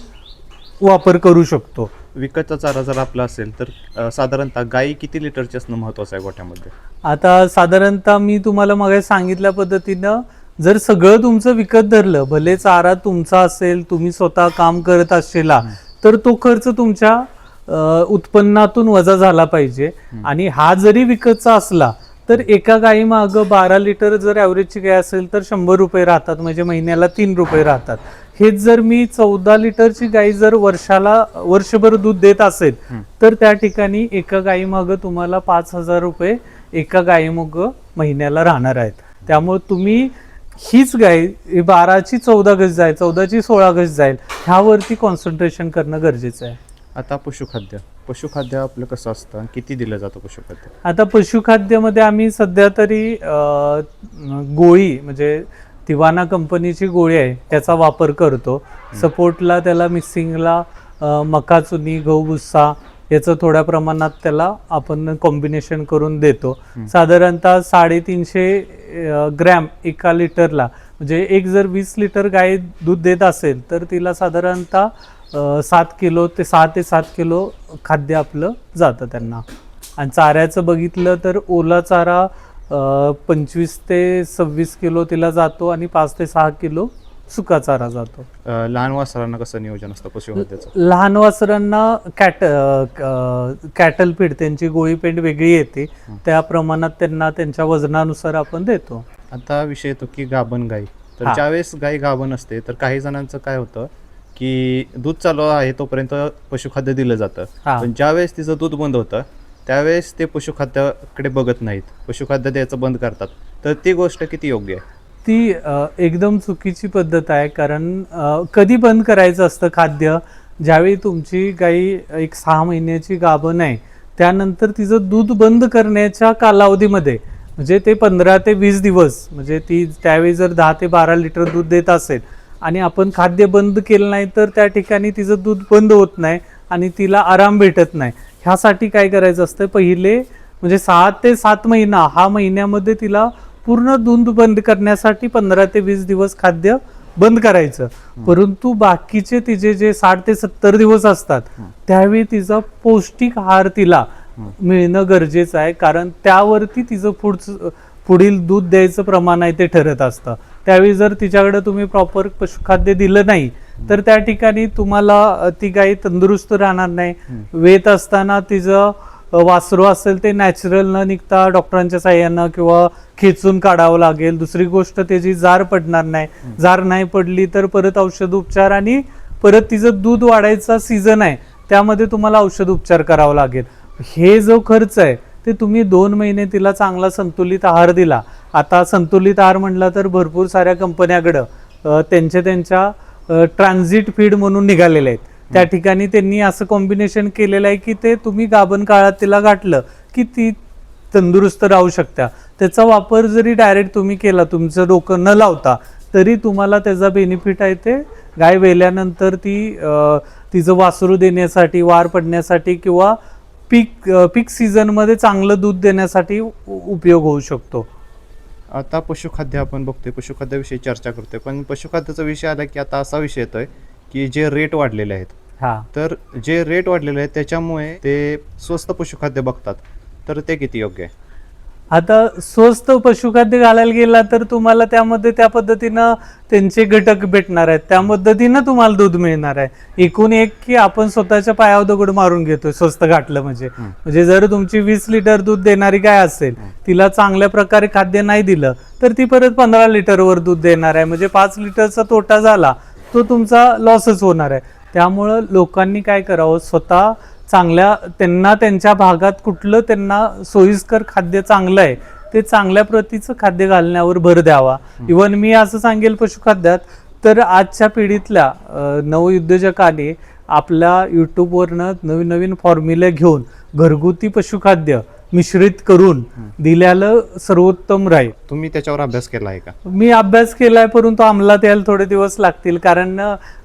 वापर करू शकतो. विकतचा चारा जर आपला असेल तर साधारणतः गाई किती लिटरची असणं महत्वाचं आहे गोठ्यामध्ये? आता साधारणतः मी तुम्हाला मग सांगितल्या पद्धतीनं जर सगळं तुमचं विकत धरलं, भले चारा तुमचा असेल, तुम्ही स्वतः काम करत असेला तर तो खर्च तुमच्या उत्पन्नातून वजा झाला पाहिजे. आणि हा जरी विकतचा असला तर एका गाई माग 12 लिटर जर ॲव्हरेजची गाय असेल तर 100 रुपये राहतात, म्हणजे महिन्याला 3 रुपये राहतात. हेच जर मी 14 लिटरची गाय जर वर्षभर दूध देत असेल तर त्या ठिकाणी एका गाई माग तुम्हाला 5,000 रुपये एका गाई माग महिन्याला राहणार आहेत. त्यामुळे तुम्ही हीच गाय 12ची 14 गज जाईल, 14ची 16 गज जाईल, ह्यावरती कॉन्सन्ट्रेशन करणं गरजेचं आहे. आता पशुखाद्य आपलं कसं असतं, किती दिलं जातं पशुखाद्य? आता पशुखाद्यामध्ये आम्ही सध्या तरी गोळी म्हणजे तिवाना कंपनीची गोळी आहे त्याचा वापर करतो. सपोर्टला त्याला मिक्सिंगला मका चुनी, गहू भुस्सा याचं थोड्या प्रमाणात त्याला आपण कॉम्बिनेशन करून देतो. साधारणतः 350 ग्रॅम एका लिटरला, म्हणजे एक जर 20 लिटर गाय दूध देत असेल तर तिला साधारणतः 6 ते 7 किलो खाद्य आपलं जातं त्यांना. आणि चाऱ्याचं बघितलं तर ओला चारा 25 ते 26 किलो तिला जातो आणि 5 ते 6 किलो सुका चारा जातो. लहान वासरांना कसं नियोजन असतं पशुखाद्याचं? लहान वासरांना कॅटल फीड त्यांची गोळी पेंड वेगळी येते, त्या प्रमाणात त्यांना त्यांच्या वजनानुसार आपण देतो. आता विषय येतो की गाभण गाई, तर हा. ज्यावेळेस गाई गाभण असते तर काही जणांचं काय होतं की दूध चालू आहे तोपर्यंत पशुखाद्य दिलं जातं, हा. पण ज्यावेळेस तिचं दूध बंद होतं त्यावेळेस ते पशुखाद्याकडे बघत नाहीत, पशुखाद्य द्यायचं बंद करतात. तर ती गोष्ट किती योग्य आहे? ती एकदम चुकीची पद्धत आहे. कारण कधी बंद करायचं असतं खाद्य? ज्यावेळी तुमची गाई एक 6 महिन्याची गाभण आहे, त्यानंतर तिचं दूध बंद करण्याच्या कालावधीमध्ये, म्हणजे ते 15 ते 20 दिवस, म्हणजे ती त्यावेळी जर 10 ते 12 लिटर दूध देत असेल आणि आपण खाद्य बंद केलं नाही तर त्या ठिकाणी तिचं दूध बंद होत नाही आणि तिला आराम भेटत नाही. ह्यासाठी काय करायचं असतं, पहिले म्हणजे 6 ते 7 महिना हा महिन्यामध्ये तिला पूर्ण दूध बंद करण्यासाठी 15 ते 20 दिवस खाद्य बंद करायचं. परंतु बाकीचे तिचे जे 60 ते 70 दिवस असतात त्यावेळी तिचा पौष्टिक आहार तिला मिळणं गरजेचं आहे. कारण त्यावरती तिचं पुढील दूध द्यायचं प्रमाण आहे ते ठरत असतं. त्यावेळी जर तिच्याकडे तुम्ही प्रॉपर पशुखाद्य दिलं नाही तर त्या ठिकाणी तुम्हाला ती गाई तंदुरुस्त राहणार नाही. वेत असताना तिचं वासरू असेल ते नॅचरल न निघता डॉक्टरांच्या साह्यानं किंवा खेचून काढावं लागेल. दुसरी गोष्ट त्याची जार पडणार नाही. जार नाही पडली तर परत औषध उपचार आणि परत तिचं दूध वाढायचा सीझन आहे त्यामध्ये तुम्हाला औषध उपचार करावा लागेल. हे जो खर्च आहे ते तुम्ही 2 महिने तिला चांगला संतुलित आहार दिला. आता संतुलित आहार म्हणला तर भरपूर साऱ्या कंपन्याकडं त्यांच्या ट्रान्झिट फीड म्हणून निघालेले आहेत. त्या ठिकाणी त्यांनी असं कॉम्बिनेशन केलेलं आहे की ते तुम्ही गाभण काळात तिला गाठलं की ती तंदुरुस्त राहू शकता. त्याचा वापर जरी डायरेक्ट तुम्ही केला तुमचं डोकं न लावता तरी तुम्हाला त्याचा बेनिफिट आहे. ते गाय वेल्यानंतर तिचं वासरू देण्यासाठी, वार पडण्यासाठी किंवा पीक सीझनमध्ये चांगलं दूध देण्यासाठी उपयोग होऊ शकतो. आता पशुखाद्य आपण बघतोय, पशुखाद्याविषयी चर्चा करतोय, पण पशुखाद्याचा विषय आला की आता असा विषय येतोय की जे रेट वाढलेले आहेत, हा, तर जे रेट वाढलेले आहेत त्याच्यामुळे ते स्वस्त पशुखाद्य बघतात, तर ते किती योग्य आहे? आता स्वस्त पशुखाद्य घालायला गेला तर तुम्हाला त्यामध्ये त्या पद्धतीनं त्यांचे घटक भेटणार आहेत, त्या पद्धतीनं तुम्हाला दूध मिळणार आहे. एकूण एक की आपण स्वतःच्या पायावर दगड मारून घेतोय स्वस्त घातलं म्हणजे जर तुमची 20 लिटर दूध देणारी गाय असेल, तिला चांगल्या प्रकारे खाद्य नाही दिलं तर ती परत 15 लिटरवर दूध देणार आहे. म्हणजे 5 लिटरचा तोटा झाला तो तुमचा लॉसच होणार आहे. त्यामुळं लोकांनी काय करावं, स्वतः चांगल्या त्यांना त्यांच्या भागात कुठलं त्यांना सोयीस्कर खाद्य चांगलं आहे ते चांगल्या प्रतीचं खाद्य घालण्यावर भर द्यावा. इव्हन मी असं सांगेल पशुखाद्यात तर आजच्या पिढीतल्या नवउद्योजकांनी आपल्या यूट्यूबवरनं नवीन नवीन फॉर्म्युले घेऊन घरगुती पशुखाद्य मिश्रित करून दिल्याला सर्वोत्तम राहील. तुम्ही त्याच्यावर अभ्यास केला आहे का? मी अभ्यास केलाय, परंतु अंमलात यायला थोडे दिवस लागतील. कारण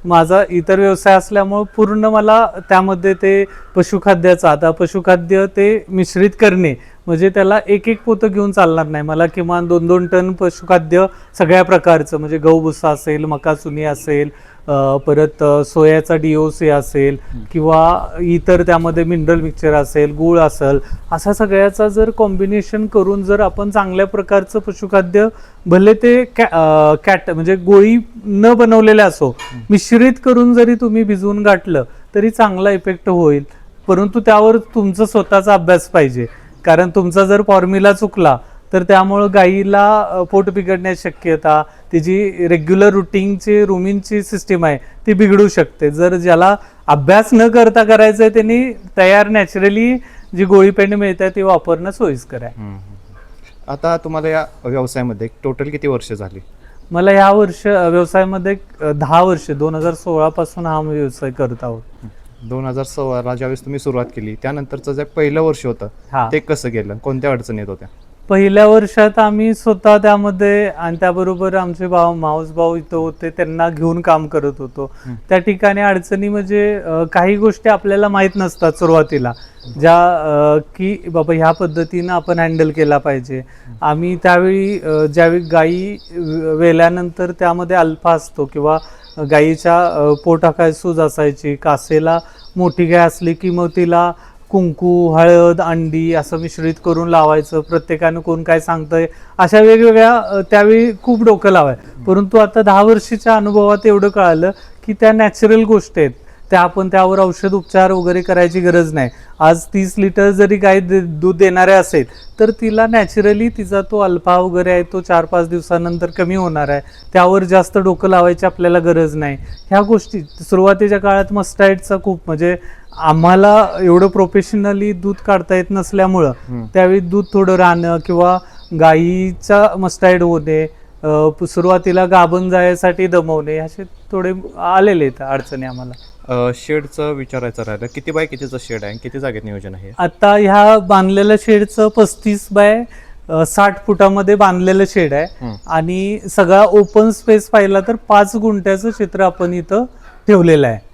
माझा इतर व्यवसाय असल्यामुळे पूर्ण मला त्यामध्ये ते पशुखाद्याचा, आता पशुखाद्य ते मिश्रित करणे म्हणजे त्याला एक पोतं घेऊन चालणार नाही. मला किमान 2-2 टन पशुखाद्य सगळ्या प्रकारचं, म्हणजे गहू भुसा असेल, मका चुनी असेल, परत सोयाचा DOC असेल किंवा इतर त्यामध्ये मिनरल मिक्सचर असेल, गूळ असेल, असा सगळ्याचा जर कॉम्बिनेशन करून जर आपण चांगल्या प्रकारचं पशुखाद्य, भले ते म्हणजे गोळी न बनवलेले असो, मिश्रित करून जरी तुम्ही भिजवून गाठलं तरी चांगला इफेक्ट होईल. परंतु त्यावर तुमचा स्वतःचा अभ्यास पाहिजे. कारण तुमचा जर फॉर्म्युला चुकला तर त्यामुळं गाईला पोट बिघडण्याची शक्यता, तिची रेग्युलर रुटीनची सिस्टीम आहे ती बिघडू शकते. जर ज्याला अभ्यास न करता करायचं आहे त्यांनी तयार नॅचरली जी गोळी पेंड मिळते ती वापरणं सोयीस्कर आहे. आता तुम्हाला या व्यवसायामध्ये टोटल किती वर्ष झाली? मला या व्यवसायामध्ये 10 वर्ष, 2016 पासून हा व्यवसाय करत आहोत. 2016 ज्यावेळेस तुम्ही सुरुवात केली त्यानंतरचं जे पहिलं वर्ष होतं ते कसं गेलं? कोणत्या अडचणी येत होत्या? पहिल्या वर्षात आम्ही स्वतः त्यामध्ये आणि त्याबरोबर आमचे मावस भाऊ इथं होते, त्यांना घेऊन काम करत होतो. त्या ठिकाणी अडचणी म्हणजे काही गोष्टी आपल्याला माहीत नसतात सुरुवातीला, ज्या की बाबा ह्या पद्धतीनं आपण हँडल केला पाहिजे. आम्ही त्यावेळी ज्यावेळी गायी वेल्यानंतर त्यामध्ये अल्फा असतो किंवा गायीच्या पोटाखाली सूज असायची, कासेला मोठी गाय असली की मग तिला कुंकू, हळद, अंडी असं मिश्रित करून लावायचं. प्रत्येकानं कोण काय सांगतंय अशा वेगवेगळ्या त्यावेळी खूप डोकं लावाय. परंतु आता 10 वर्षाच्या अनुभवात एवढं कळालं की त्या नॅचरल गोष्टी आहेत, त्या आपण त्यावर औषध उपचार वगैरे करायची गरज नाही. आज 30 लिटर जरी गाय दूध देणारे असेल तर तिला नॅचरली तिचा तो अल्पा वगैरे आहे तो 4-5 दिवसानंतर कमी होणार आहे. त्यावर जास्त डोकं लावायची आपल्याला गरज नाही. ह्या गोष्टी सुरुवातीच्या काळात मस्टाईडचा खूप म्हणजे आम्हाला एवढं प्रोफेशनली दूध काढता येत नसल्यामुळं त्यावेळी दूध थोडं राहणं किंवा गाईचा मस्टाईड होणे, सुरुवातीला गाभण जायसाठी दमवणे, असे थोडे आलेले आहेत अडचणी आम्हाला. शेडचं विचारायचं राहिलं, किती बाय कितीचं शेड आहे, किती जागेत नियोजन आहे? आता ह्या बांधलेल्या शेडचं 35 बाय 60 फुटामध्ये बांधलेलं शेड आहे आणि सगळा ओपन स्पेस पाहिला तर 5 गुंठ्याचं क्षेत्र आपण इथं ठेवलेलं आहे.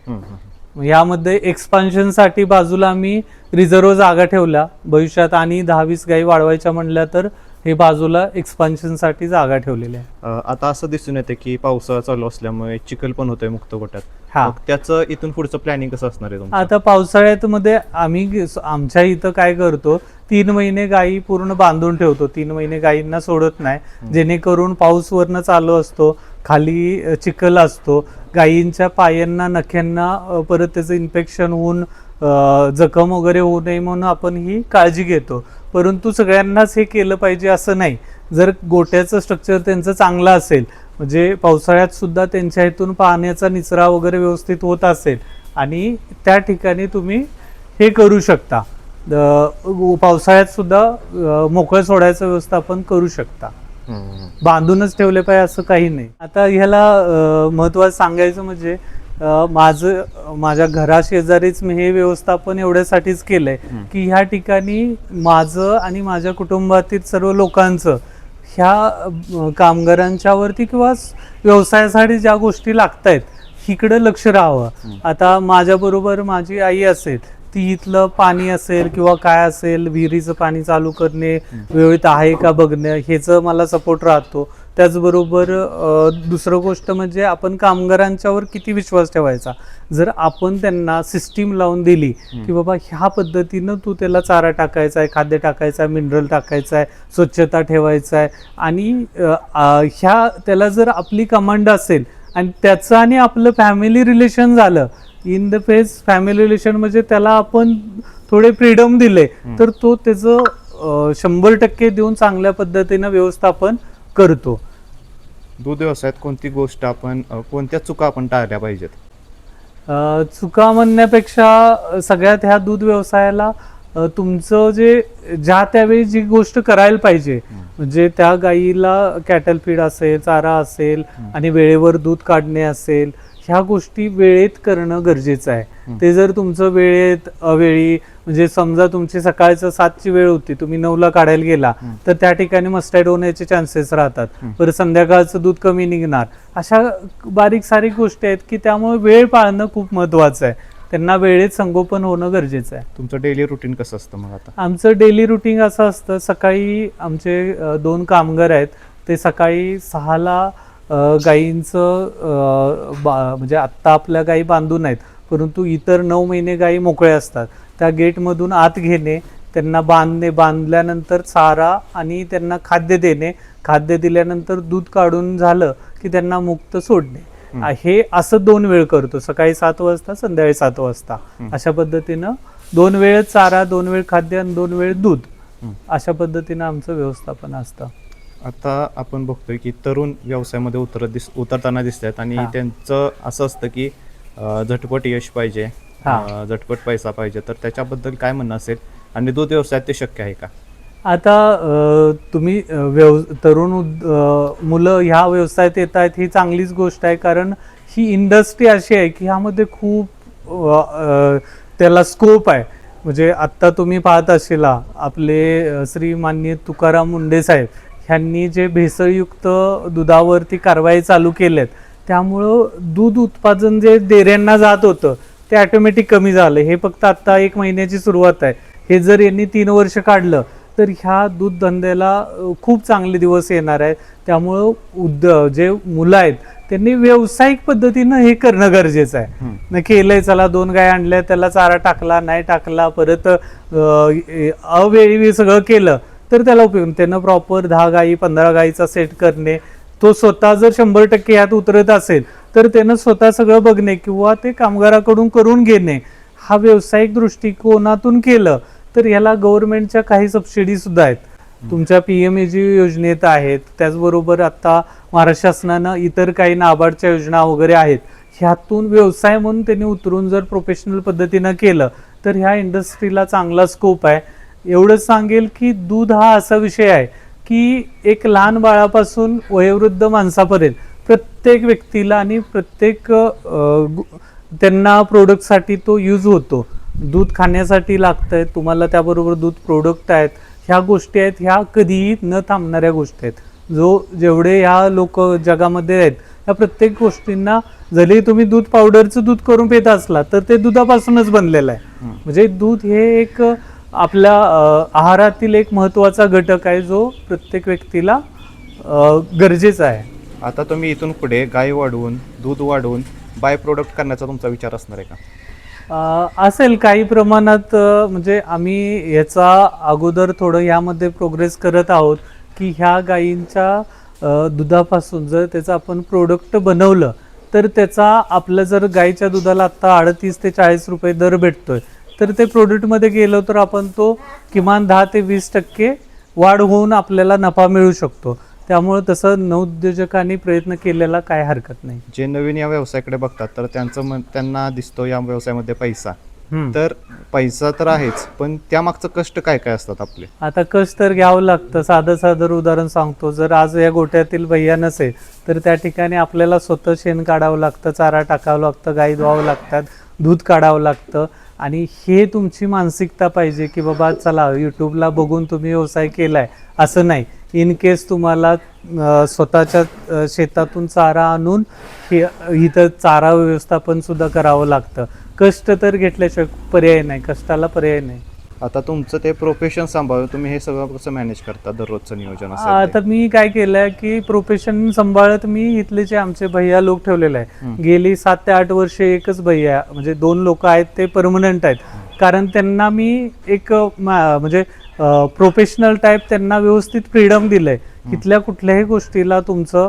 यामध्ये एक्सपान्शन साठी बाजूला आम्ही रिझर्व जागा ठेवल्या. भविष्यात आणि 10-20 गायी वाढवायच्या म्हणल्या तर हे बाजूला एक्सपान्शन साठी जागा ठेवलेली आहे. आता असं दिसून येते की पावसाळा चालू असल्यामुळे चिखल पण होतोय मुक्त गोट्यात. हा. मग त्याचं इथून पुढचं प्लॅनिंग कसं असणार आहे तुमचं? आता पावसाळ्यात मध्ये आम्ही आमच्या इथं काय करतो, 3 महिने गायी पूर्ण बांधून ठेवतो. 3 महिने गायींना सोडत नाही, जेणेकरून पाऊस वरनं चालू असतो, खाली चिखल असतो, गायींच्या पायांना नख्यांना परत त्याचं इन्फेक्शन होऊन जखम वगैरे होऊ नये म्हणून आपण ही काळजी घेतो. परंतु सगळ्यांनाच हे केलं पाहिजे असं नाही. जर गोट्याचं स्ट्रक्चर त्यांचं चांगलं असेल, म्हणजे पावसाळ्यात सुद्धा त्यांच्या इथून पाण्याचा निचरा वगैरे व्यवस्थित होत असेल आणि त्या ठिकाणी तुम्ही हे करू शकता. पावसाळ्यात सुद्धा मोकळं सोडायचं व्यवस्थापन करू शकता. बांधूनच ठेवले पाहिजे असं काही नाही. आता ह्याला महत्त्वाचं सांगायचं म्हणजे माझ्या घराशेजारीच मी हे व्यवस्थापन एवढ्यासाठीच केलंय की ह्या ठिकाणी माझं आणि माझ्या कुटुंबातील सर्व लोकांचं ह्या कामगारांच्या वरती किंवा व्यवसायासाठी ज्या गोष्टी लागतायत इकडं लक्ष राहावं. आता माझ्याबरोबर माझी आई असेल, ती इथलं पाणी असेल किंवा काय असेल, विहिरीचं पाणी चालू करणे वेळेत आहे का बघणं, ह्याचं मला सपोर्ट राहतो. त्याचबरोबर दुसरं गोष्ट म्हणजे आपण कामगारांच्यावर किती विश्वास ठेवायचा. जर आपण त्यांना सिस्टीम लावून दिली की बाबा ह्या पद्धतीनं तू त्याला चारा टाकायचा आहे, खाद्य टाकायचं आहे, मिनरल टाकायचं आहे, स्वच्छता ठेवायचं आहे आणि ह्या त्याला जर आपली कमांड असेल आणि त्याचं आणि आपलं फॅमिली रिलेशन झालं, in the face family relation म्हणजे त्याला आपण थोडे फ्रीडम दिले तर तो त्याचं 100% देऊन चांगल्या पद्धतीनं व्यवस्थापन करतो. दूध व्यवसायात कोणती गोष्ट आपण कोणत्या चुका आपण टाळल्या पाहिजेत? चुका म्हणण्यापेक्षा सगळ्यात ह्या दूध व्यवसायाला तुमचं जे ज्या त्यावेळी जी गोष्ट करायला पाहिजे, म्हणजे त्या गाईला कॅटल फीड असेल, चारा असेल आणि वेळेवर दूध काढणे असेल, ह्या गोष्टी वेळेत करणं गरजेचं आहे. ते जर तुमचं वेळेत अवेळी, म्हणजे समजा तुमची सकाळचं 7ची वेळ होती, तुम्ही 9ला काढायला गेला तर त्या ठिकाणी मस्टाईड होण्याचे चान्सेस राहतात. परत संध्याकाळचं दूध कमी निघणार. अशा बारीक सारीक गोष्टी आहेत की त्यामुळे वेळ पाळणं खूप महत्वाचं आहे. त्यांना वेळेत संगोपन होणं गरजेचं आहे. तुमचं डेली रुटीन कसं असतं मग? आता आमचं डेली रुटीन असं असतं, सकाळी आमचे 2 कामगार आहेत, ते सकाळी 6ला गायींचं म्हणजे आत्ता आपल्या गायी बांधून आहेत परंतु इतर 9 महिने गायी मोकळ्या असतात, त्या गेटमधून आत घेणे, त्यांना बांधणे, बांधल्यानंतर चारा आणि त्यांना खाद्य देणे, खाद्य दिल्यानंतर दूध काढून झालं की त्यांना मुक्त सोडणे. हे असं 2 वेळ करतो, सकाळी 7 वाजता, संध्याकाळी 7 वाजता. अशा पद्धतीनं 2 वेळ चारा, 2 वेळ खाद्य आणि 2 वेळ दूध, अशा पद्धतीनं आमचं व्यवस्थापन असतं. आता आपण बघतोय की तरुण व्यवसायामध्ये उतरताना दिसत आहेत आणि त्यांचं असं असतं की झटपट यश पाहिजे, झटपट पैसा पाहिजे, तर त्याच्याबद्दल काय म्हणणं असेल आणि दूध व्यवसायात ते शक्य आहे का? आता तुम्ही तरुण मुलं ह्या व्यवसायात येत आहेत ही चांगलीच गोष्ट आहे, कारण ही इंडस्ट्री अशी आहे की ह्यामध्ये खूप त्याला स्कोप आहे. म्हणजे आत्ता तुम्ही पाहत असेल आपले श्री माननीय तुकाराम मुंडे साहेब ह्यांनी जे भेसळयुक्त दुधावरती कारवाई चालू केल्यात, त्यामुळं दूध उत्पादन जे डेऱ्यांना जात होतं ते ऑटोमॅटिक कमी झालं. हे फक्त आत्ता 1 महिन्याची सुरुवात आहे. हे जर यांनी 3 वर्ष काढलं तर ह्या दूध धंद्याला खूप चांगले दिवस येणार आहेत. त्यामुळं जे मुलं आहेत त्यांनी व्यावसायिक पद्धतीनं हे करणं गरजेचं आहे. न केलंय चला 2 गाय आणल्या, त्याला चारा टाकला नाही टाकला, परत अवेळी सगळं केलं तर त्याला उपयोग. त्यानं प्रॉपर 10 गायी 15 गायीचा सेट करणे, तो स्वतः जर 100% यात उतरत असेल तर त्यानं स्वतः सगळं बघणे किंवा ते कामगाराकडून करून घेणे, हा व्यावसायिक दृष्टिकोनातून केलं तर याला गव्हर्नमेंटच्या काही सबसिडी सुद्धा आहेत. तुमच्या PMAG योजनेत आहेत, त्याचबरोबर आता महाराष्ट्र शासनानं इतर काही नाबार्डच्या योजना वगैरे आहेत. ह्यातून व्यवसाय म्हणून त्यांनी उतरून जर प्रोफेशनल पद्धतीनं केलं तर ह्या इंडस्ट्रीला चांगला स्कोप आहे. एवढंच सांगेल की दूध हा असा विषय आहे की एक लहान बाळापासून वयोवृद्ध माणसापर्यंत प्रत्येक व्यक्तीला आणि प्रत्येक त्यांना प्रोडक्टसाठी तो यूज होतो. दूध खाण्यासाठी लागतंय, तुम्हाला त्याबरोबर दूध प्रोडक्ट आहेत, ह्या गोष्टी आहेत, ह्या कधीही न थांबणाऱ्या गोष्टी आहेत. जेवढे ह्या लोक जगामध्ये आहेत या प्रत्येक गोष्टींना, जरी तुम्ही दूध पावडरचं दूध करून पित असला तर ते दुधापासूनच बनलेलं आहे. म्हणजे दूध हे एक आपल्या आहारातील एक महत्त्वाचा घटक आहे जो प्रत्येक व्यक्तीला गरजेचा आहे. आता तुम्ही इथून पुढे गाय वाढवून दूध वाढवून बाय प्रोडक्ट करण्याचा तुमचा विचार असणार आहे का? असेल काही प्रमाणात. म्हणजे आम्ही याचा अगोदर थोडं यामध्ये प्रोग्रेस करत आहोत की ह्या गायींच्या दुधापासून जर त्याचं आपण प्रोडक्ट बनवलं तर त्याचा आपलं जर गायीच्या दुधाला आत्ता 38 ते 40 रुपये दर भेटतोय तर ते प्रोडक्टमध्ये गेलो तर आपण तो किमान 10 ते 20% वाढ होऊन आपल्याला नफा मिळू शकतो. त्यामुळे तसं नवोद्योजकांनी प्रयत्न केलेला काय हरकत नाही. जे नवीन या व्यवसायाकडे बघतात तर त्यांना दिसतो या व्यवसायामध्ये पैसा, तर पैसा तर आहेच पण त्यामागचं कष्ट काय काय असतात आपले? आता कष्ट तर घ्यावं लागतं. साधं उदाहरण सांगतो, जर आज या गोठ्यातील भैया नसेल तर त्या ठिकाणी आपल्याला स्वतः शेण काढावं लागतं, चारा टाकावं लागतं, गाई धुवावं लागतात, दूध काढावं लागतं. आणि हे तुमची मानसिकता पाहिजे की बाबा चला यूट्यूबला बघून तुम्ही व्यवसाय केलाय असं नाही. इन केस तुम्हाला स्वतःच्या शेतातून चारा आणून इथं चारा व्यवस्थापन सुद्धा करावं लागतं. कष्ट तर घेतल्याशिवाय पर्याय नाही, कष्टाला पर्याय नाही. आता तुमचं ते प्रोफेशन सांभाळून तुम्ही हे सगळं कसं मॅनेज करता, दररोजचं नियोजन? आता मी काय केलंय की प्रोफेशन सांभाळत मी इथले जे आमचे भैया लोक ठेवलेले आहे. गेली 7 ते 8 वर्षे एकच भैया, म्हणजे 2 लोक आहेत ते परमनंट आहेत. कारण त्यांना मी एक म्हणजे प्रोफेशनल टाईप त्यांना व्यवस्थित फ्रीडम दिलंय. इथल्या कुठल्याही गोष्टीला तुमचं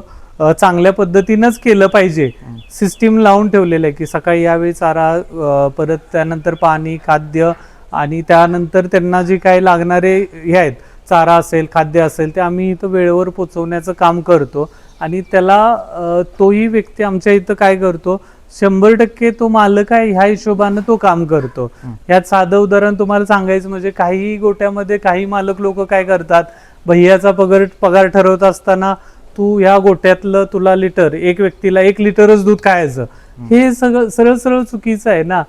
चांगल्या पद्धतीनंच केलं पाहिजे. सिस्टीम लावून ठेवलेलं आहे की सकाळी यावेळी चारा, परत त्यानंतर पाणी, खाद्य, आणि त्यानंतर त्यांना जे काही लागणारे हे आहेत, चारा असेल, खाद्य असेल, ते आम्ही इथं वेळेवर पोचवण्याचं काम करतो. आणि त्याला तोही व्यक्ती आमच्या इथं काय करतो, 100% तो मालक आहे ह्या हिशोबानं तो काम करतो. यात साधं उदाहरण तुम्हाला सांगायचं म्हणजे काही गोट्यामध्ये काही मालक लोक काय करतात, भैयाचा पगार ठरवत असताना तू ह्या गोट्यातलं तुला लिटर, एक व्यक्तीला 1 लिटरच दूध खायचं, हे सगळं सरळ चुकीचं आहे ना.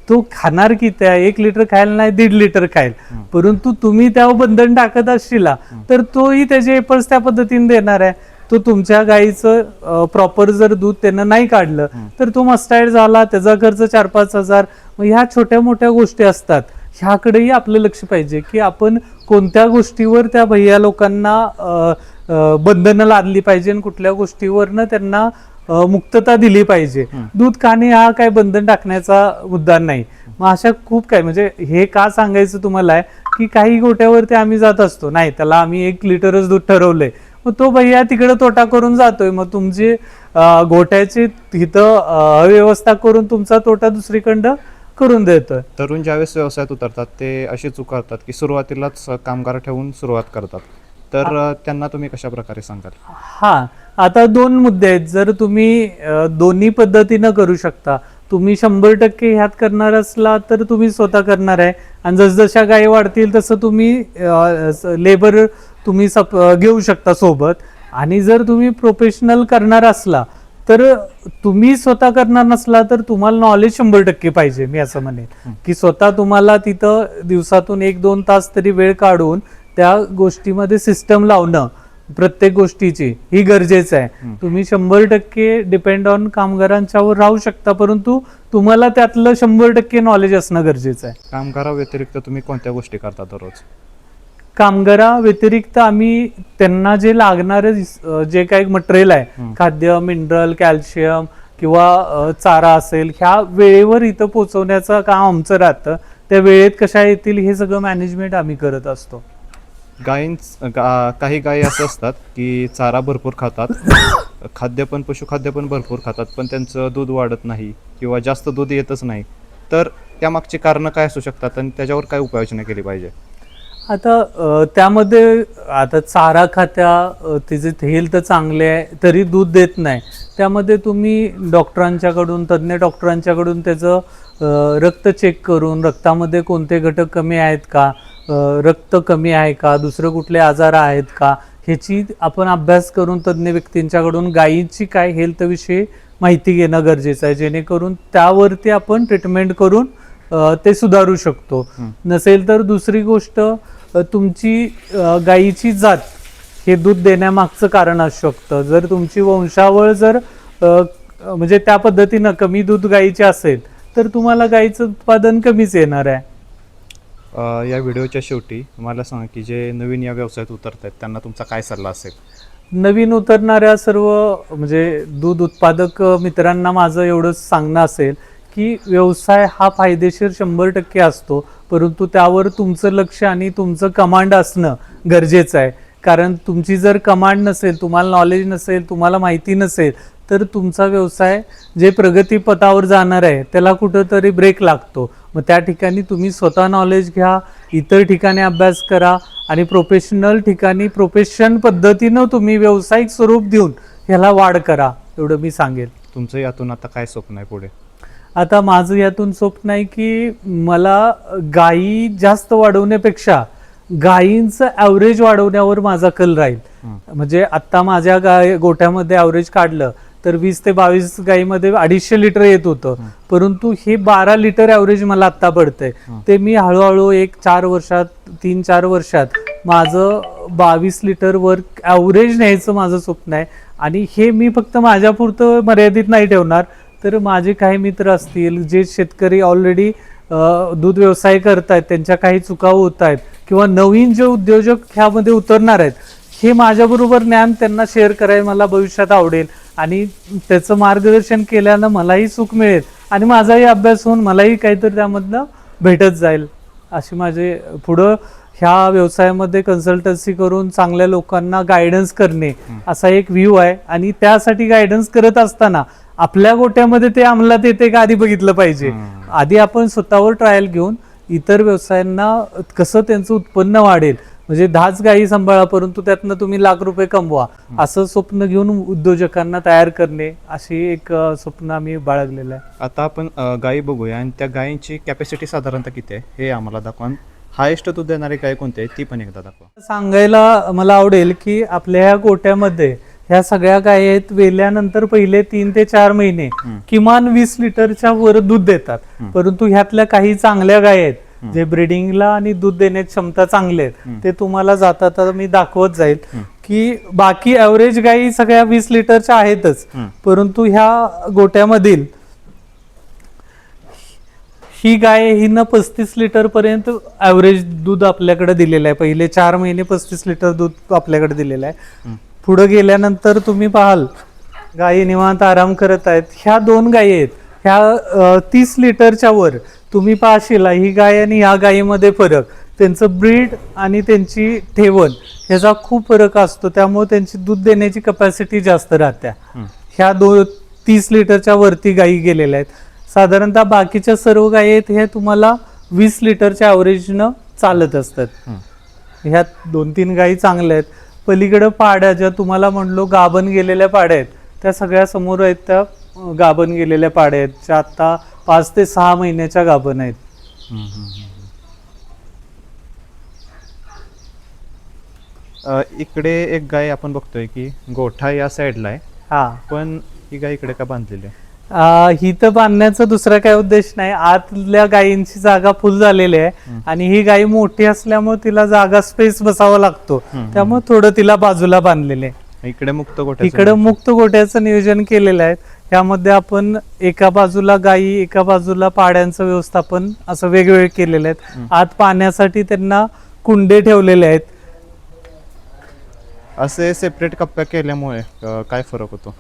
तो खाणार किती आहे, 1 लिटर खायला नाही 1.5 लिटर खाईल. परंतु तुम्ही त्यावर बंधन टाकत असशीला तर तोही त्याचे एफर्ट्स त्या पद्धतीने देणार आहे. तो तुमच्या गाईचं प्रॉपर जर दूध त्यानं नाही काढलं तर तो मस्टाईड झाला, त्याचा खर्च 4-5 हजार. मग ह्या छोट्या मोठ्या गोष्टी असतात, ह्याकडेही आपलं लक्ष पाहिजे की आपण कोणत्या गोष्टीवर त्या भैया लोकांना बंधनं लादली पाहिजे आणि कुठल्या गोष्टीवरनं त्यांना मुक्तता दिली पाहिजे. दूध खाणे हा काय बंधन टाकण्याचा मुद्दा नाही. मग अशा खूप काय, म्हणजे हे का सांगायचं तुम्हाला आहे की काही गोट्यावरती आम्ही जात असतो, नाही त्याला आम्ही 1 लिटरच दूध ठरवलंय, मग तो भैया तिकडे तोटा करून जातोय. मग तुमची गोठ्याची तिथं अव्यवस्था करून तुमचा तोटा दुसरीकडं करून देतोय. तरुण ज्यावेळेस व्यवसायात उतरतात ते अशी चूक करतात की सुरुवातीलाच कामगार ठेवून सुरुवात करतात, तर त्यांना तुम्ही कशा प्रकारे सांगाल? हा, आता 2 मुद्दे आहेत. जर तुम्ही दोन्ही पद्धतीनं करू शकता. तुम्ही 100% ह्यात करणार असला तर तुम्ही स्वतः करणार आहे, आणि जसजशा गायी वाढतील तसं तुम्ही लेबर तुम्ही घेऊ शकता सोबत. आणि जर तुम्ही प्रोफेशनल करणार असला तर तुम्ही स्वतः करणार नसला तर तुम्हाला नॉलेज 100% पाहिजे. मी असं म्हणेन की स्वतः तुम्हाला तिथं दिवसातून 1-2 तास तरी वेळ काढून त्या गोष्टीमध्ये सिस्टम लावणं प्रत्येक गोष्टीची ही गरजेचं आहे. तुम्ही 100% डिपेंड ऑन कामगारांच्यावर राहू शकता, परंतु तुम्हाला त्यातलं 100% नॉलेज असणं गरजेचं आहे. कामगारा व्यतिरिक्त तुम्ही कोणत्या गोष्टी करता दररोज? कामगारा व्यतिरिक्त आम्ही त्यांना जे लागणारे जे काही मटेरियल आहे, खाद्य, मिनरल, कॅल्शियम किंवा चारा असेल, ह्या वेळेवर इथं पोहोचवण्याचं काम आमचं राहतं. त्या वेळेत कशा येतील हे सगळं मॅनेजमेंट आम्ही करत असतो. काही गायी असं असतात की चारा भरपूर खातात, पशुखाद्य पण भरपूर खातात, पण त्यांचं दूध वाढत नाही किंवा जास्त दूध येतच नाही. तर त्यामागची कारणं काय असू शकतात आणि त्याच्यावर काय उपाययोजना केली पाहिजे? आता त्यामध्ये आता चारा खात्या तिचे हेल्थ चांगले आहे तरी दूध देत नाही. त्यामध्ये तुम्ही डॉक्टरांच्याकडून, तज्ज्ञ डॉक्टरांच्याकडून त्याचं रक्त चेक करून रक्तामध्ये कोणते घटक कमी आहेत का, रक्त कमी आहे का, दुसरं कुठले आजार आहेत का, ह्याची आपण अभ्यास करून तज्ज्ञ व्यक्तींच्याकडून गायीची काय हेल्थविषयी माहिती घेणं गरजेचं आहे, जेणेकरून त्यावरती आपण ट्रीटमेंट करून ते सुधारू शकतो. नसेल तर दुसरी गोष्ट, तुमची गायीची जात हे दूध देण्यामागचं कारण असू शकतं. जर तुमची वंशावळ जर म्हणजे त्या पद्धतीनं कमी दूध गायीचे असेल तर तुम्हाला गायीचं उत्पादन कमीच येणार आहे. या व्हिडिओच्या शेवटी मला सांगा की जे नवीन या व्यवसायात उतरत आहेत त्यांना तुमचा काय सल्ला असेल? नवीन उतरणाऱ्या सर्व म्हणजे दूध उत्पादक मित्रांना माझं एवढंच सांगणं असेल की व्यवसाय हा फायदेशीर 100% असतो, परंतु त्यावर तुमचं लक्ष आणि तुमचं कमांड असणं गरजेचं आहे. कारण तुमची जर कमांड नसेल, तुम्हाला नॉलेज नसेल, तुम्हाला माहिती नसेल, तर तुमचा व्यवसाय जे प्रगतीपथावर जाणार आहे त्याला कुठंतरी ब्रेक लागतो. मग त्या ठिकाणी तुम्ही स्वतः नॉलेज घ्या, इतर ठिकाणी अभ्यास करा आणि प्रोफेशनल ठिकाणी प्रोफेशन पद्धतीनं तुम्ही व्यावसायिक स्वरूप देऊन ह्याला वाढ करा, एवढं मी सांगेल. तुमचं यातून आता काय स्वप्न आहे पुढे? आता माझं यातून स्वप्न आहे की मला गायी जास्त वाढवण्यापेक्षा गायींचं ॲव्हरेज वाढवण्यावर माझा कल राहील. म्हणजे आत्ता माझ्या गोठ्यामध्ये ॲव्हरेज काढलं तर 20 ते 22 गायीमध्ये 250 लिटर येत होतं, परंतु हे 12 लिटर ॲव्हरेज मला आत्ता पडतंय. ते मी हळूहळू 3-4 वर्षात माझं 22 लिटरवर ॲव्हरेज न्यायचं माझं स्वप्न आहे. आणि हे मी फक्त माझ्यापुरतं मर्यादित नाही ठेवणार, तर माझे काही मित्र असतील जे शेतकरी ऑलरेडी दूध व्यवसाय करतायत, त्यांच्या काही चुका होत आहेत किंवा नवीन जे उद्योजक ह्यामध्ये उतरणार आहेत, हे माझ्याबरोबर ज्ञान त्यांना शेअर करायला मला भविष्यात आवडेल. आणि त्याचं मार्गदर्शन केल्यानं मलाही सुख मिळेल आणि माझाही अभ्यास होऊन मलाही काहीतरी त्यामधनं भेटत जाईल. अशी माझे पुढं ह्या व्यवसायामध्ये कन्सल्टन्सी करून चांगल्या लोकांना गायडन्स करणे असा एक व्ह्यू आहे. आणि त्यासाठी गायडन्स करत असताना आपल्या गोट्यामध्ये ते अंमलात येते का आधी बघितलं पाहिजे. आधी आपण स्वतःवर ट्रायल घेऊन इतर व्यवसायांना कसं त्यांचं उत्पन्न वाढेल, म्हणजे 10च गायी सांभाळा परंतु त्यातनं तुम्ही लाख रुपये कमवा, असं स्वप्न घेऊन उद्योजकांना तयार करणे, अशी एक स्वप्न आम्ही बाळगलेलं आहे. आता आपण गायी बघूया आणि त्या गायींची कॅपॅसिटी साधारणतः किती आहे हे आम्हाला दाखवा. हायेस्ट दूध देणारी गाय कोणती आहे ती पण एकदा दाखवा. सांगायला मला आवडेल की आपल्या ह्या गोट्यामध्ये ह्या सगळ्या गायी आहेत, वेल्यानंतर पहिले 3 ते 4 महिने किमान 20 लिटरच्या वर दूध देतात. परंतु ह्यातल्या काही चांगल्या गायी आहेत जे ब्रीडिंगला आणि दूध देण्याची क्षमता चांगले आहेत, ते तुम्हाला जाता मी दाखवत जाईल की बाकी ॲव्हरेज गायी सगळ्या 20 लिटरच्या आहेतच, परंतु ह्या गोट्यामधील ही गाय हिनं 35 लिटर पर्यंत ॲव्हरेज दूध आपल्याकडे दिलेलं आहे. पहिले 4 महिने 35 लिटर दूध आपल्याकडे दिलेलं आहे. पुढे गेल्यानंतर तुम्ही पाहाल गायी निवांत आराम करत आहेत. ह्या 2 गायी आहेत, ह्या 30 लिटरच्या वर. तुम्ही पाहशील ही गाय आणि ह्या गायीमध्ये फरक, त्यांचं ब्रीड आणि त्यांची ठेवण ह्याचा खूप फरक असतो, त्यामुळे त्यांची दूध देण्याची कपॅसिटी जास्त राहत्या. ह्या 30 लिटरच्या वरती गायी गेलेल्या आहेत. साधारणतः बाकीच्या सर्व गायी आहेत ह्या तुम्हाला 20 लिटरच्या ॲव्हरेजनं चालत असतात. ह्या 2-3 गायी चांगल्या आहेत. पलीकडं पाड्या ज्या तुम्हाला म्हणलो गाभण गेलेल्या पाड्या आहेत, त्या सगळ्या समोर आहेत, त्या गाभण गेलेल्या पाड्या आहेत, ज्या आता 5 ते 6 महिन्याच्या गाभण आहेत. इकडे एक गाय आपण बघतोय की गोठा या साईडला आहे, पण ही गाय इकडे का बांधलेली आहे? ही तर बांधण्याचा दुसरा काय उद्देश नाही, आतल्या गायींची जागा फुल झालेली आहे आणि ही गाय मोठी असल्यामुळे तिला जागा स्पेस बसावा लागतो, त्यामुळे थोडं तिला बाजूला बांधलेले आहे. इकडे मुक्त गोठ्याचं नियोजन केलेलं आहे. यामध्ये आपण एका बाजूला गायी, एका बाजूला पाड्यांचं व्यवस्थापन असं वेगवेगळे केलेलं आहे. आत पाण्यासाठी त्यांना कुंडे ठेवलेले आहेत. असे सेपरेट कप्प्या केल्यामुळे काय फरक होतो?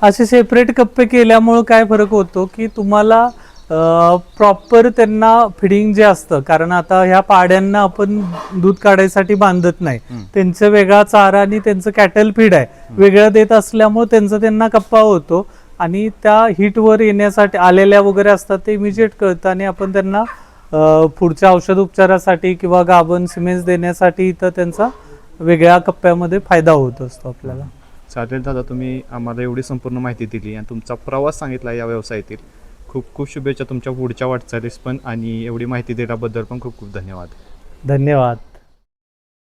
असे सेपरेट कप्पे केल्यामुळं काय फरक होतो की तुम्हाला प्रॉपर त्यांना फिडिंग जे असतं, कारण आता ह्या पाड्यांना आपण दूध काढायसाठी बांधत नाही, त्यांचं वेगळा चारा आणि त्यांचं कॅटल फीड आहे वेगळं देत असल्यामुळे त्यांना कप्पा होतो आणि त्या हिटवर येण्यासाठी आलेल्या वगैरे असतात ते इमिजिएट कळतं आणि आपण त्यांना पुढच्या औषध उपचारासाठी किंवा गाभण सिमेंस देण्यासाठी इथं त्यांचा वेगळ्या कप्प्यामध्ये फायदा होत असतो आपल्याला. चालेल दादा, तुम्ही आम्हाला एवढी संपूर्ण माहिती दिली आणि तुमचा प्रवास सांगितला या व्यवसायातील. खूप खूप शुभेच्छा तुमच्या पुढच्या वाटचालीस पण, आणि एवढी माहिती दिल्याबद्दल पण खूप खूप धन्यवाद. धन्यवाद.